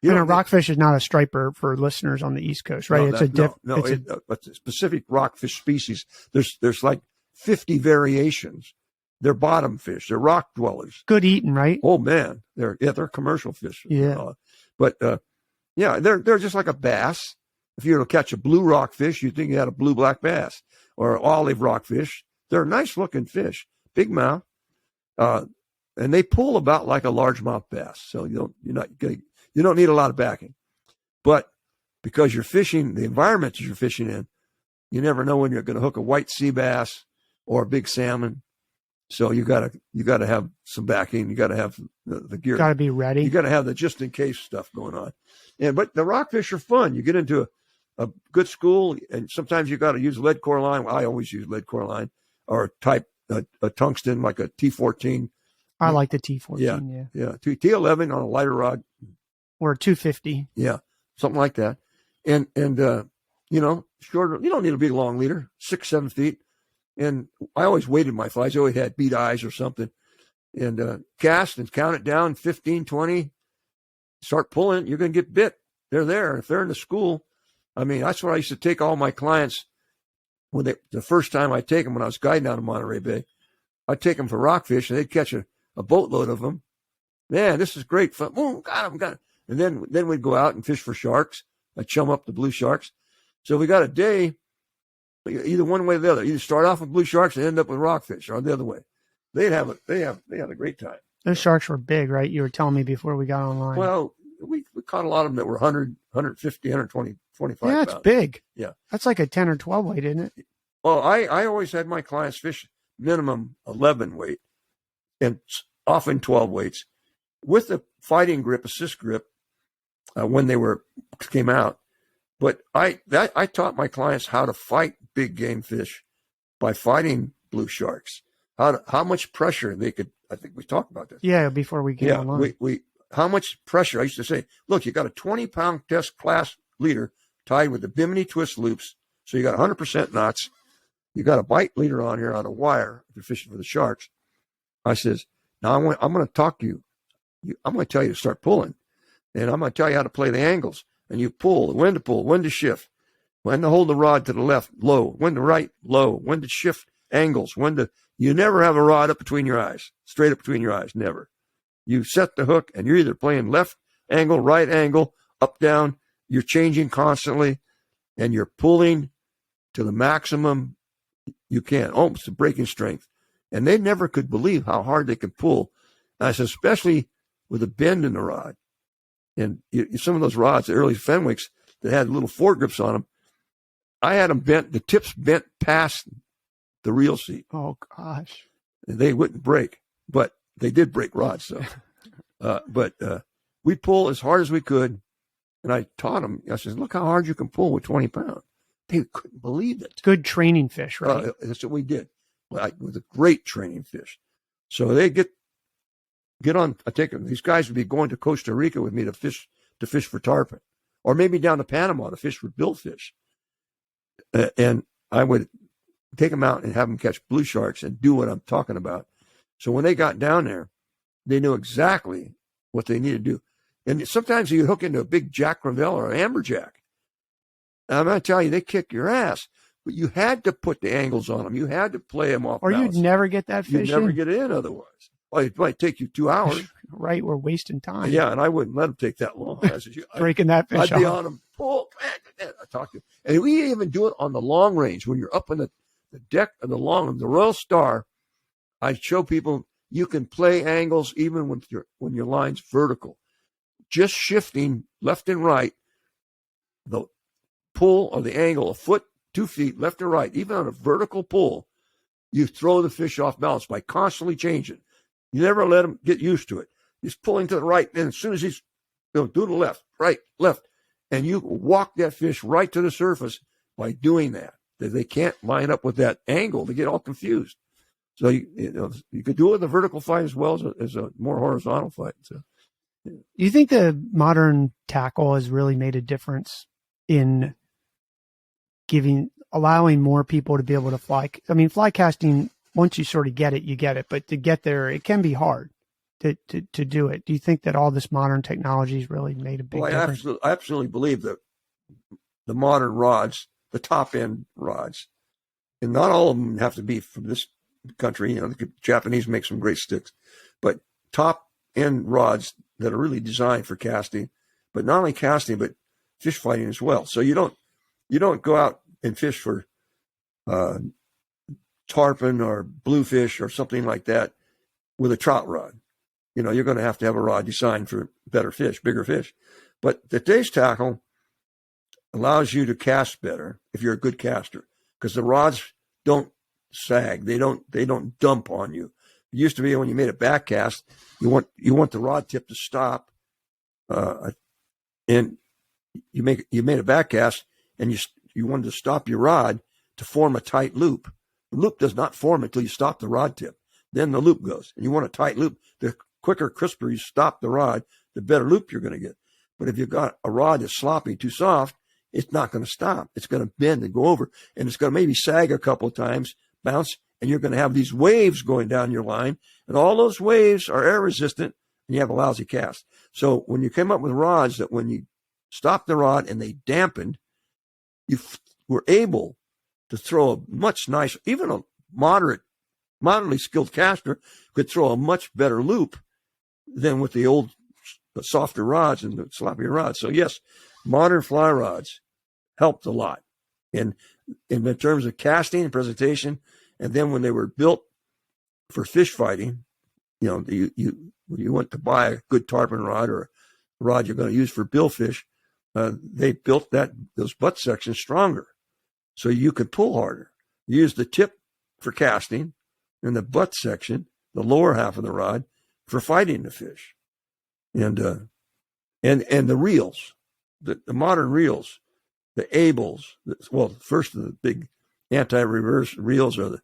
And a rockfish is not a striper for listeners on the East Coast, right? It's a specific rockfish species. There's like 50 variations. They're bottom fish. They're rock dwellers. Good eating, right? Oh man, they're commercial fish. Yeah, they're just like a bass. If you were to catch a blue rockfish, you'd think you had a blue black bass or olive rockfish. They're nice looking fish, big mouth. And they pull about like a largemouth bass, so you don't need a lot of backing. But because you're fishing the environment you're fishing in, you never know when you're going to hook a white sea bass or a big salmon. So you gotta have some backing. You gotta have the gear. Got to be ready. You gotta have the just in case stuff going on. But the rockfish are fun. You get into a good school, and sometimes you got to use lead core line. Well, I always use lead core line or type a tungsten like a T14. I like the T14. Yeah. T11 on a lighter rod. Or a 250. Yeah, something like that. And shorter. You don't need a big long leader, 6-7 feet. And I always weighted my flies. I always had bead eyes or something. And cast and count it down, 15, 20. Start pulling. You're going to get bit. They're there. If they're in the school, I mean, that's what I used to take all my clients the first time I take them when I was guiding out of Monterey Bay. I'd take them for rockfish, and they'd catch a boatload of them. Man, this is great fun. Oh, got them. And then we'd go out and fish for sharks. I'd chum up the blue sharks. So we got a day, either one way or the other. Either start off with blue sharks and end up with rockfish, or the other way. They had a great time. Those sharks were big, right? You were telling me before we got online. Well, we caught a lot of them that were 100, 150, 120, 25 Yeah, it's pounds. big. Yeah. That's like a 10 or 12 weight, isn't it? Well, I always had my clients fish minimum 11 weight and often 12 weights with a fighting grip, assist grip, when they came out. But I taught my clients how to fight big game fish by fighting blue sharks. How much pressure they could. I think we talked about this. Yeah, before we came online. We how much pressure. I used to say, look, you got a 20-pound test class leader tied with the Bimini twist loops, so you got 100% knots. You got a bite leader on here on a wire if you're fishing for the sharks. I says, now I'm going to talk to you. I'm going to tell you to start pulling, and I'm going to tell you how to play the angles. And you pull, when to shift, when to hold the rod to the left, low, when to right, low, when to shift angles, you never have a rod up between your eyes, straight up between your eyes, never. You set the hook, and you're either playing left angle, right angle, up, down. You're changing constantly, and you're pulling to the maximum you can, almost to breaking strength. And they never could believe how hard they could pull. And I said, especially with a bend in the rod. And some of those rods, the early Fenwicks that had little foregrips on them, I had them bent, the tips bent past the reel seat. Oh, gosh. They wouldn't break, but they did break rods. So, but we pull as hard as we could. And I taught them. I said, look how hard you can pull with 20 pounds. They couldn't believe it. Good training fish, right? That's what we did. With a great training fish. So they get on. I take them. These guys would be going to Costa Rica with me to fish for tarpon, or maybe down to Panama to fish for billfish. And I would take them out and have them catch blue sharks and do what I'm talking about. So when they got down there, they knew exactly what they needed to do. And sometimes you hook into a big Jack Crevalle or an amberjack. I'm going to tell you, they kick your ass. But you had to put the angles on them. You had to play them off. Or balance. you'd never get that fish. You'd never get it in otherwise. Well, it might take you 2 hours. Right, we're wasting time. Yeah, and I wouldn't let them take that long. Breaking that fish I'd be on them. Pull. I talk to you. And we even do it on the long range. When you're up on the deck of the Royal Star, I show people you can play angles even when your line's vertical. Just shifting left and right, the pull or the angle, a foot, 2 feet, left or right, even on a vertical pull, you throw the fish off balance by constantly changing. You never let him get used to it. He's pulling to the right, and as soon as he's do the left, right, left, and you walk that fish right to the surface by doing that. They can't line up with that angle. They get all confused. So you could do it with a vertical fight as well as a more horizontal fight. So, Do you think the modern tackle has really made a difference in allowing more people to be able to fly? I mean, fly casting, once you sort of get it, you get it. But to get there, it can be hard to do it. Do you think that all this modern technology has really made a big difference? I absolutely believe that the modern rods, the top end rods, and not all of them have to be from this country. The Japanese make some great sticks, but top end rods that are really designed for casting, but not only casting, but fish fighting as well. So you don't go out and fish for tarpon or bluefish or something like that with a trout rod. You're going to have a rod designed for better fish, bigger fish. But the today's tackle allows you to cast better if you're a good caster, because the rods don't sag. They don't dump on you. It used to be when you made a back cast, you want the rod tip to stop, and you made a back cast and you wanted to stop your rod to form a tight loop. The loop does not form until you stop the rod tip. Then the loop goes, and you want a tight loop. The quicker, crisper you stop the rod, the better loop you're going to get. But if you've got a rod that's sloppy, too soft, it's not going to stop. It's going to bend and go over, and it's going to maybe sag a couple of times, bounce, and you're going to have these waves going down your line, and all those waves are air resistant, and you have a lousy cast. So when you came up with rods that when you stopped the rod and they dampened, you were able to throw a much nicer, even a moderately skilled caster could throw a much better loop than with the softer rods and the sloppier rods. So yes, modern fly rods helped a lot in terms of casting and presentation. And then when they were built for fish fighting, when you went to buy a good tarpon rod or a rod you're going to use for billfish, they built those butt sections stronger, so you could pull harder. You use the tip for casting, and the butt section, the lower half of the rod, for fighting the fish. And the reels, the modern reels, the Abels. First of the big anti-reverse reels are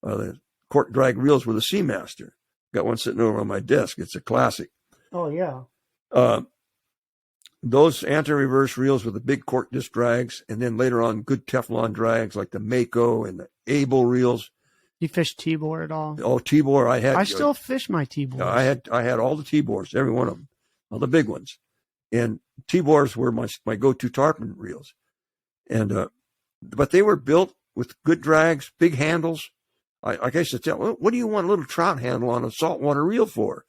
the cork drag reels with a Seamaster. Got one sitting over on my desk. It's a classic. Oh yeah. Those anti-reverse reels with the big cork disc drags, and then later on good Teflon drags like the Mako and the Abel reels. You fish T-bore at all? Oh, T-bore! I still fish my T-bores. I had all the T-bores, every one of them, all the big ones, and T-bores were my go-to tarpon reels, and but they were built with good drags, big handles. I guess to tell, what do you want a little trout handle on a saltwater reel for?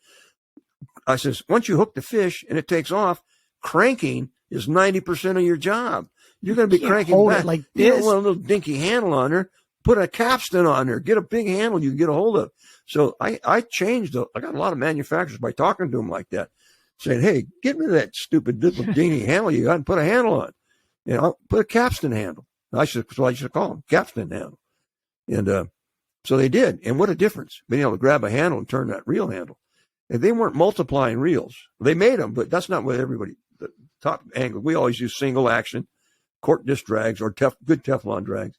I says, once you hook the fish and it takes off, cranking is 90% of your job. You're going to be cranking back. Like you don't want a little dinky handle on there. Put a capstan on there. Get a big handle you can get a hold of. So I changed. I got a lot of manufacturers by talking to them like that, saying, hey, get rid of that stupid little dinky handle you got and put a handle on. Put a capstan handle. I should call them capstan handle. And so they did. And what a difference, being able to grab a handle and turn that reel handle. And they weren't multiplying reels. They made them, but that's not what everybody the top angle. We always use single action cork disc drags or good Teflon drags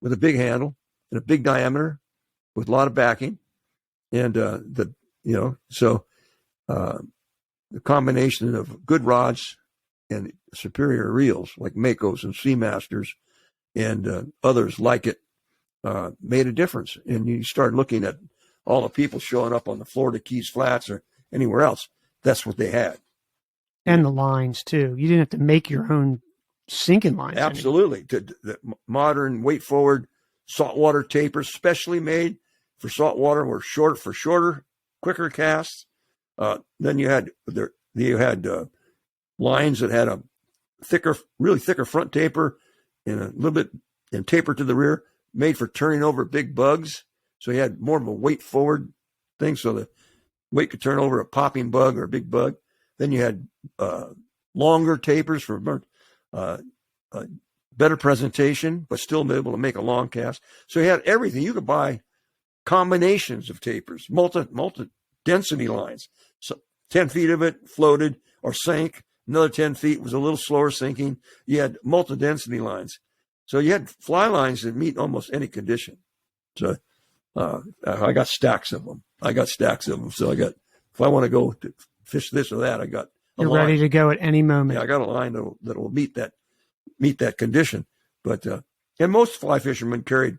with a big handle and a big diameter with a lot of backing. And the combination of good rods and superior reels like Makos and Seamasters and others like it made a difference. And you start looking at all the people showing up on the Florida Keys Flats or anywhere else. That's what they had. And the lines too. You didn't have to make your own sinking lines. Absolutely. The modern weight forward saltwater tapers, specially made for saltwater, were shorter, quicker casts. Then you had lines that had a really thicker front taper and a little bit and taper to the rear, made for turning over big bugs. So you had more of a weight forward thing, so the weight could turn over a popping bug or a big bug. Then you had longer tapers for better presentation, but still be able to make a long cast. So you had everything. You could buy combinations of tapers, multi-density lines. So 10 feet of it floated or sank. Another 10 feet was a little slower sinking. You had multi-density lines. So you had fly lines that meet almost any condition. So I got stacks of them. So if I want to go to fish this or that, I got a You're line. ready to go at any moment. Yeah, I got a line that will meet that condition. But and most fly fishermen carried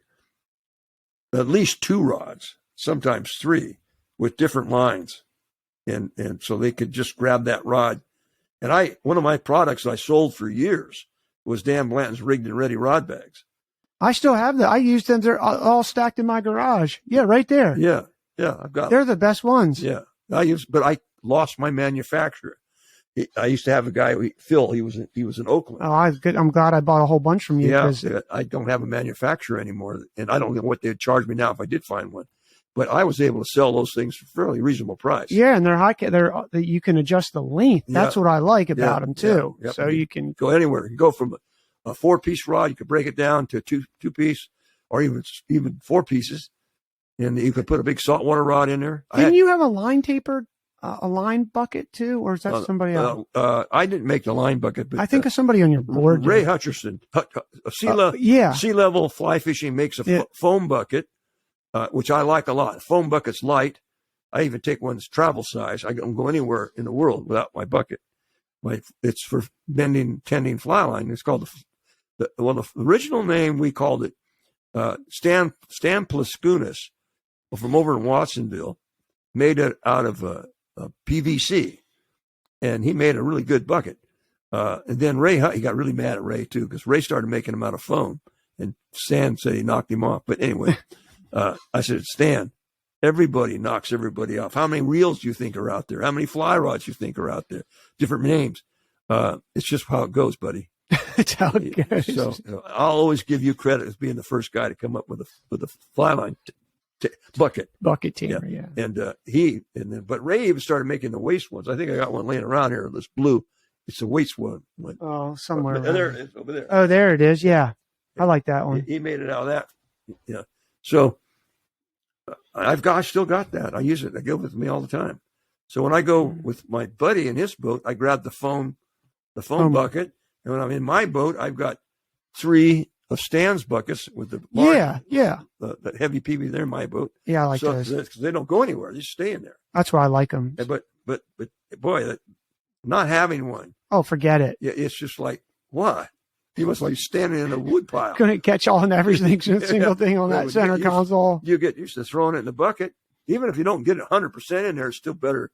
at least 2 rods, sometimes 3, with different lines, and so they could just grab that rod. And one of my products I sold for years was Dan Blanton's rigged and ready rod bags. I still have that. I use them. They're all stacked in my garage. Yeah, right there. Yeah, I've got. They're the best ones. Yeah, but I lost my manufacturer. I used to have a guy, Phil. He was in Oakland. Oh, I'm glad I bought a whole bunch from you. Yeah, I don't have a manufacturer anymore, and I don't know what they'd charge me now if I did find one. But I was able to sell those things for a fairly reasonable price. Yeah, and they're high. You can adjust the length. That's what I like about them too. Yeah. So you can go anywhere. You can go from a 4-piece rod. You could break it down to a two-piece, or even 4 pieces, and you could put a big saltwater rod in there. Didn't you have a line tapered? A line bucket too, or is that somebody else? I didn't make the line bucket, but I think of somebody on your board. Ray Hutcherson, sea level fly fishing, makes a foam bucket, which I like a lot. Foam bucket's light. I even take one that's travel size. I don't go anywhere in the world without my bucket. It's for tending fly line. It's called the original name we called it Stan Plaskunas from over in Watsonville, made it out of PVC, and he made a really good bucket. And then Ray, he got really mad at Ray too, because Ray started making them out of foam, and Stan said he knocked him off. But anyway, I said, Stan, everybody knocks everybody off. How many reels do you think are out there? How many fly rods do you think are out there? Different names. It's just how it goes, buddy. It's how it goes. So I'll always give you credit as being the first guy to come up with a fly line bucket tamer, yeah. And but Ray even started making the waist ones. I think I got one laying around here, this blue. It's a waist one. Oh, somewhere there it is, over there. Oh, there it is. Yeah, I like that one. He made it out of that. Yeah. So I still got that. I use it. I go with me all the time. So when I go with my buddy in his boat, I grab the foam bucket, and when I'm in my boat, I've got 3 of Stan's buckets with the the heavy PV. They're in my boat. Yeah, I like those because they don't go anywhere; they just stay in there. That's why I like them. But boy, not having one. Oh, forget it. It's just like what? He was like standing in a wood pile. Couldn't catch all and everything, single thing on that center console. You get used to throwing it in the bucket. Even if you don't get it 100% in there, it's still better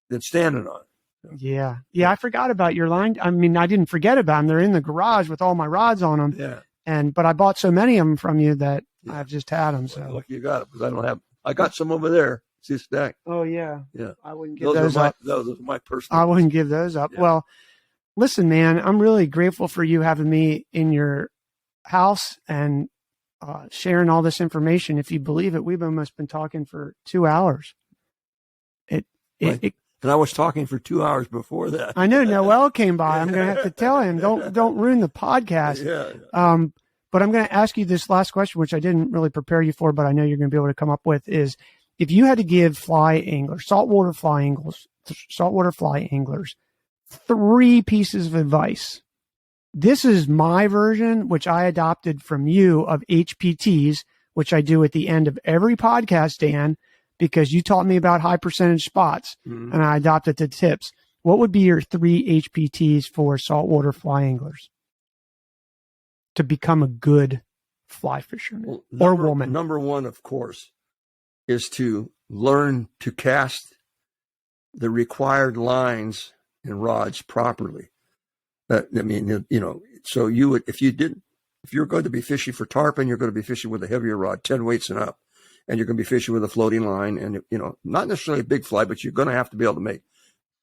than standing on it. Yeah. I forgot about your line. I mean, I didn't forget about them. They're in the garage with all my rods on them. Yeah. But I bought so many of them from you that I've just had them. So look, you got it, because I don't have. I got some over there. See a stack. Oh yeah. Yeah. I wouldn't give those up. Those are my personal. I wouldn't give those up. Yeah. Well, listen, man, I'm really grateful for you having me in your house and sharing all this information. If you believe it, we've almost been talking for 2 hours. And I was talking for 2 hours before that. I know Noel came by. I'm going to have to tell him, don't ruin the podcast. Yeah. But I'm going to ask you this last question, which I didn't really prepare you for, but I know you're going to be able to come up with, is if you had to give saltwater fly anglers 3 pieces of advice. This is my version, which I adopted from you, of HPTs, which I do at the end of every podcast, Dan, because you taught me about high percentage spots, and I adopted the tips. What would be your 3 HPTs for saltwater fly anglers to become a good fly fisherman or woman? Number 1, of course, is to learn to cast the required lines and rods properly. I mean, so you would, if you're going to be fishing for tarpon, you're going to be fishing with a heavier rod, 10 weights and up, and you're going to be fishing with a floating line, and not necessarily a big fly, but you're going to have to be able to make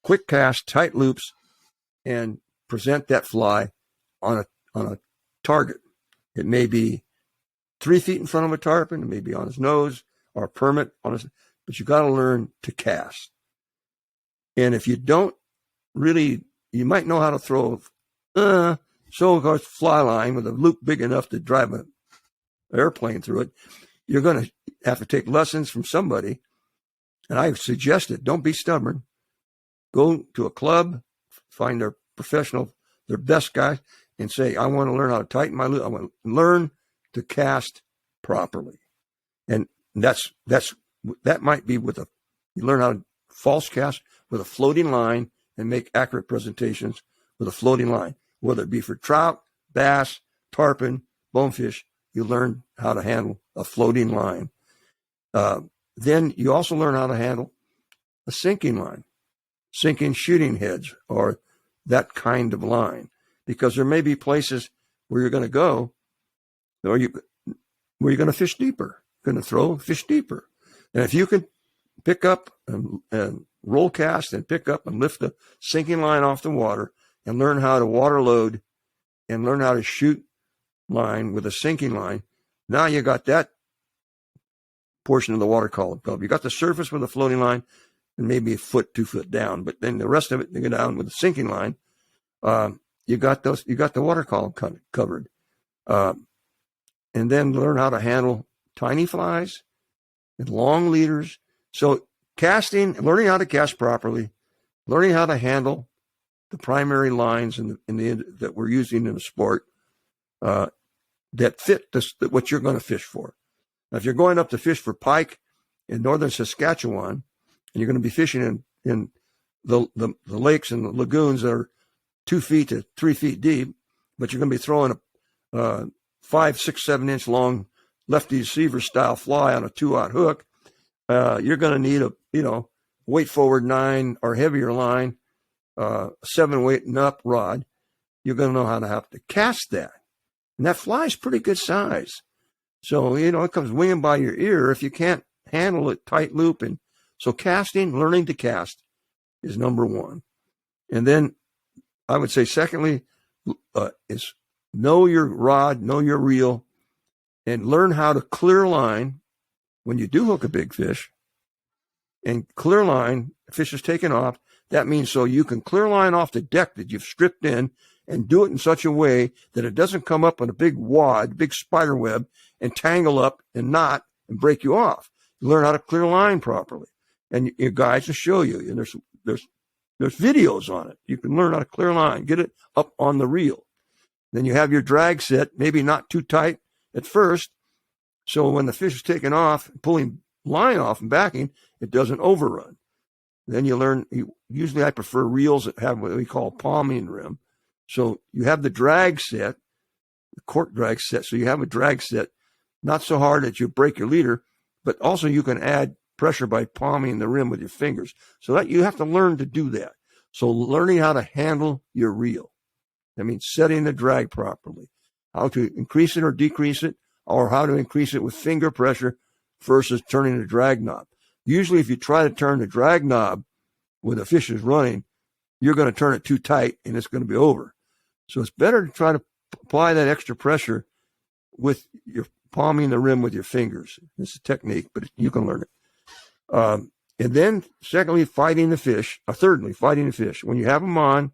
quick cast, tight loops, and present that fly on a target. It may be 3 feet in front of a tarpon, it may be on his nose, or a permit but you got to learn to cast. And if you don't really, you might know how to throw so-called fly line with a loop big enough to drive an airplane through it. You're going to have to take lessons from somebody. And I suggest it. Don't be stubborn. Go to a club, find their professional, their best guy, and say, I want to learn how to tighten my loop. I want to learn to cast properly. And that might be you learn how to false cast with a floating line and make accurate presentations with a floating line, whether it be for trout, bass, tarpon, bonefish. You learn how to handle a floating line. Then you also learn how to handle a sinking line, sinking shooting heads, or that kind of line, because there may be places where you're going to go, where you're going to fish deeper, going to throw fish deeper. And if you can pick up and roll cast and pick up and lift the sinking line off the water and learn how to water load and learn how to shoot line with a sinking line, now you got that portion of the water column covered. You got the surface with a floating line and maybe a foot, 2 foot down, but then the rest of it, you go down with a sinking line. You got the water column covered. And then learn how to handle tiny flies and long leaders. So learning how to cast properly, learning how to handle the primary lines that we're using in the sport that fit what you're going to fish for. Now, if you're going up to fish for pike in northern Saskatchewan, and you're going to be fishing in the lakes and the lagoons that are 2 feet to 3 feet deep, but you're going to be throwing a 5, 6, 7 inch long lefty receiver style fly on a 2-aught hook, you're going to need a weight forward 9 or heavier line, 7 weight and up rod. You're going to know how to have to cast that, and that fly is pretty good size. So it comes winging by your ear if you can't handle it tight loop. And so learning to cast is number 1. And then I would say secondly is know your rod, know your reel, and learn how to clear line when you do hook a big fish. And clear line, fish is taken off. That means so you can clear line off the deck that you've stripped in and do it in such a way that it doesn't come up in a big wad, big spider web, and tangle up and knot and break you off. You learn how to clear line properly. And your guides will show you. And there's videos on it. You can learn how to clear line, get it up on the reel. Then you have your drag set, maybe not too tight at first. So when the fish is taking off, pulling line off and backing, it doesn't overrun. Then you learn, usually I prefer reels that have what we call palming rim. So you have the drag set, the cork drag set. So you have a drag set, not so hard that you break your leader, but also you can add pressure by palming the rim with your fingers. So that you have to learn to do that. So learning how to handle your reel. That means setting the drag properly, how to increase it or decrease it, or how to increase it with finger pressure versus turning the drag knob. Usually if you try to turn the drag knob when the fish is running, you're going to turn it too tight and it's going to be over. So it's better to try to apply that extra pressure with your palming the rim with your fingers. It's a technique, but you can learn it. And then thirdly, fighting the fish. When you have them on,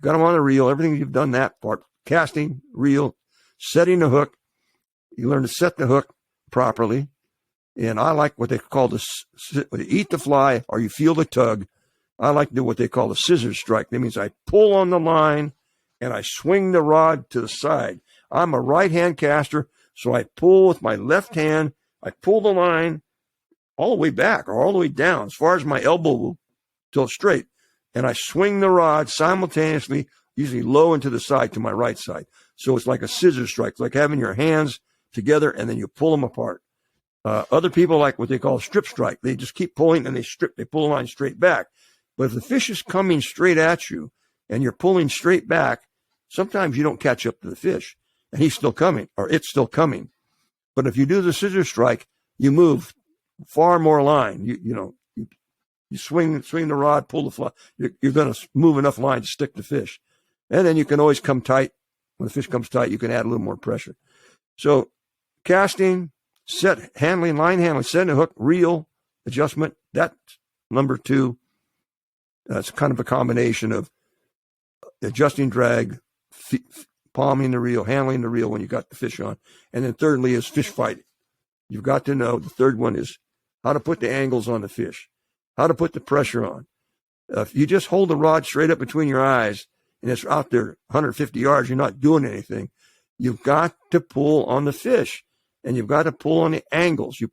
got them on the reel, everything you've done that part, casting, reel, setting the hook. You learn to set the hook properly. And I like what they call eat the fly, or you feel the tug. I like to do what they call a scissors strike. That means I pull on the line and I swing the rod to the side. I'm a right-hand caster, so I pull with my left hand. I pull the line all the way back or all the way down as far as my elbow will tilt straight. And I swing the rod simultaneously, usually low and to the side to my right side. So it's like a scissors strike. It's like having your hands together and then you pull them apart. Other people like what they call a strip strike. They just keep pulling and they pull the line straight back. But if the fish is coming straight at you and you're pulling straight back, sometimes you don't catch up to the fish and he's still coming or it's still coming. But if you do the scissors strike, you move far more line. You swing the rod, pull the fly. You're going to move enough line to stick the fish. And then you can always come tight. When the fish comes tight, you can add a little more pressure. So casting, line handling, setting a hook, reel, adjustment. That's number 2. That's kind of a combination of adjusting drag, palming the reel, handling the reel when you got the fish on. And then thirdly is fish fighting. You've got to know. The third one is how to put the angles on the fish, how to put the pressure on. If you just hold the rod straight up between your eyes and it's out there 150 yards, you're not doing anything. You've got to pull on the fish and you've got to pull on the angles. You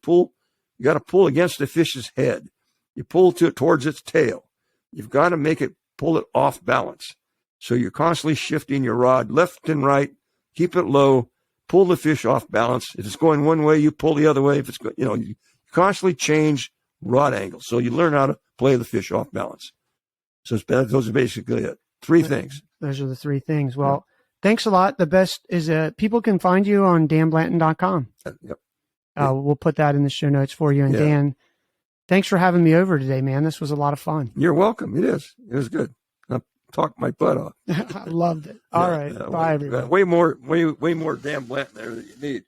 got to pull against the fish's head. You pull towards its tail. You've got to pull it off balance. So you're constantly shifting your rod left and right, keep it low, pull the fish off balance. If it's going one way, you pull the other way. If it's you constantly change rod angles. So you learn how to play the fish off balance. So those are basically it. 3 things. Those are the 3 things. Well, thanks a lot. The best is people can find you on danblanton.com. Yep. We'll put that in the show notes for you. And Dan, thanks for having me over today, man. This was a lot of fun. You're welcome. It is. It was good. I talked my butt off. I loved it. All right. Bye, everyone. Way more Dan Blanton there than you need.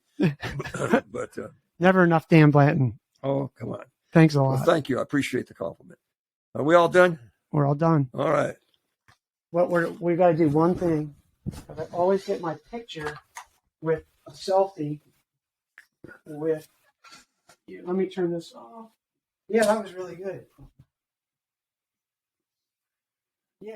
But never enough Dan Blanton. Oh, come on. Thanks a lot. Well, thank you. I appreciate the compliment. Are we all done? We're all done. All right. We got to do one thing. I always get my picture with a selfie with you. Let me turn this off. Yeah, that was really good.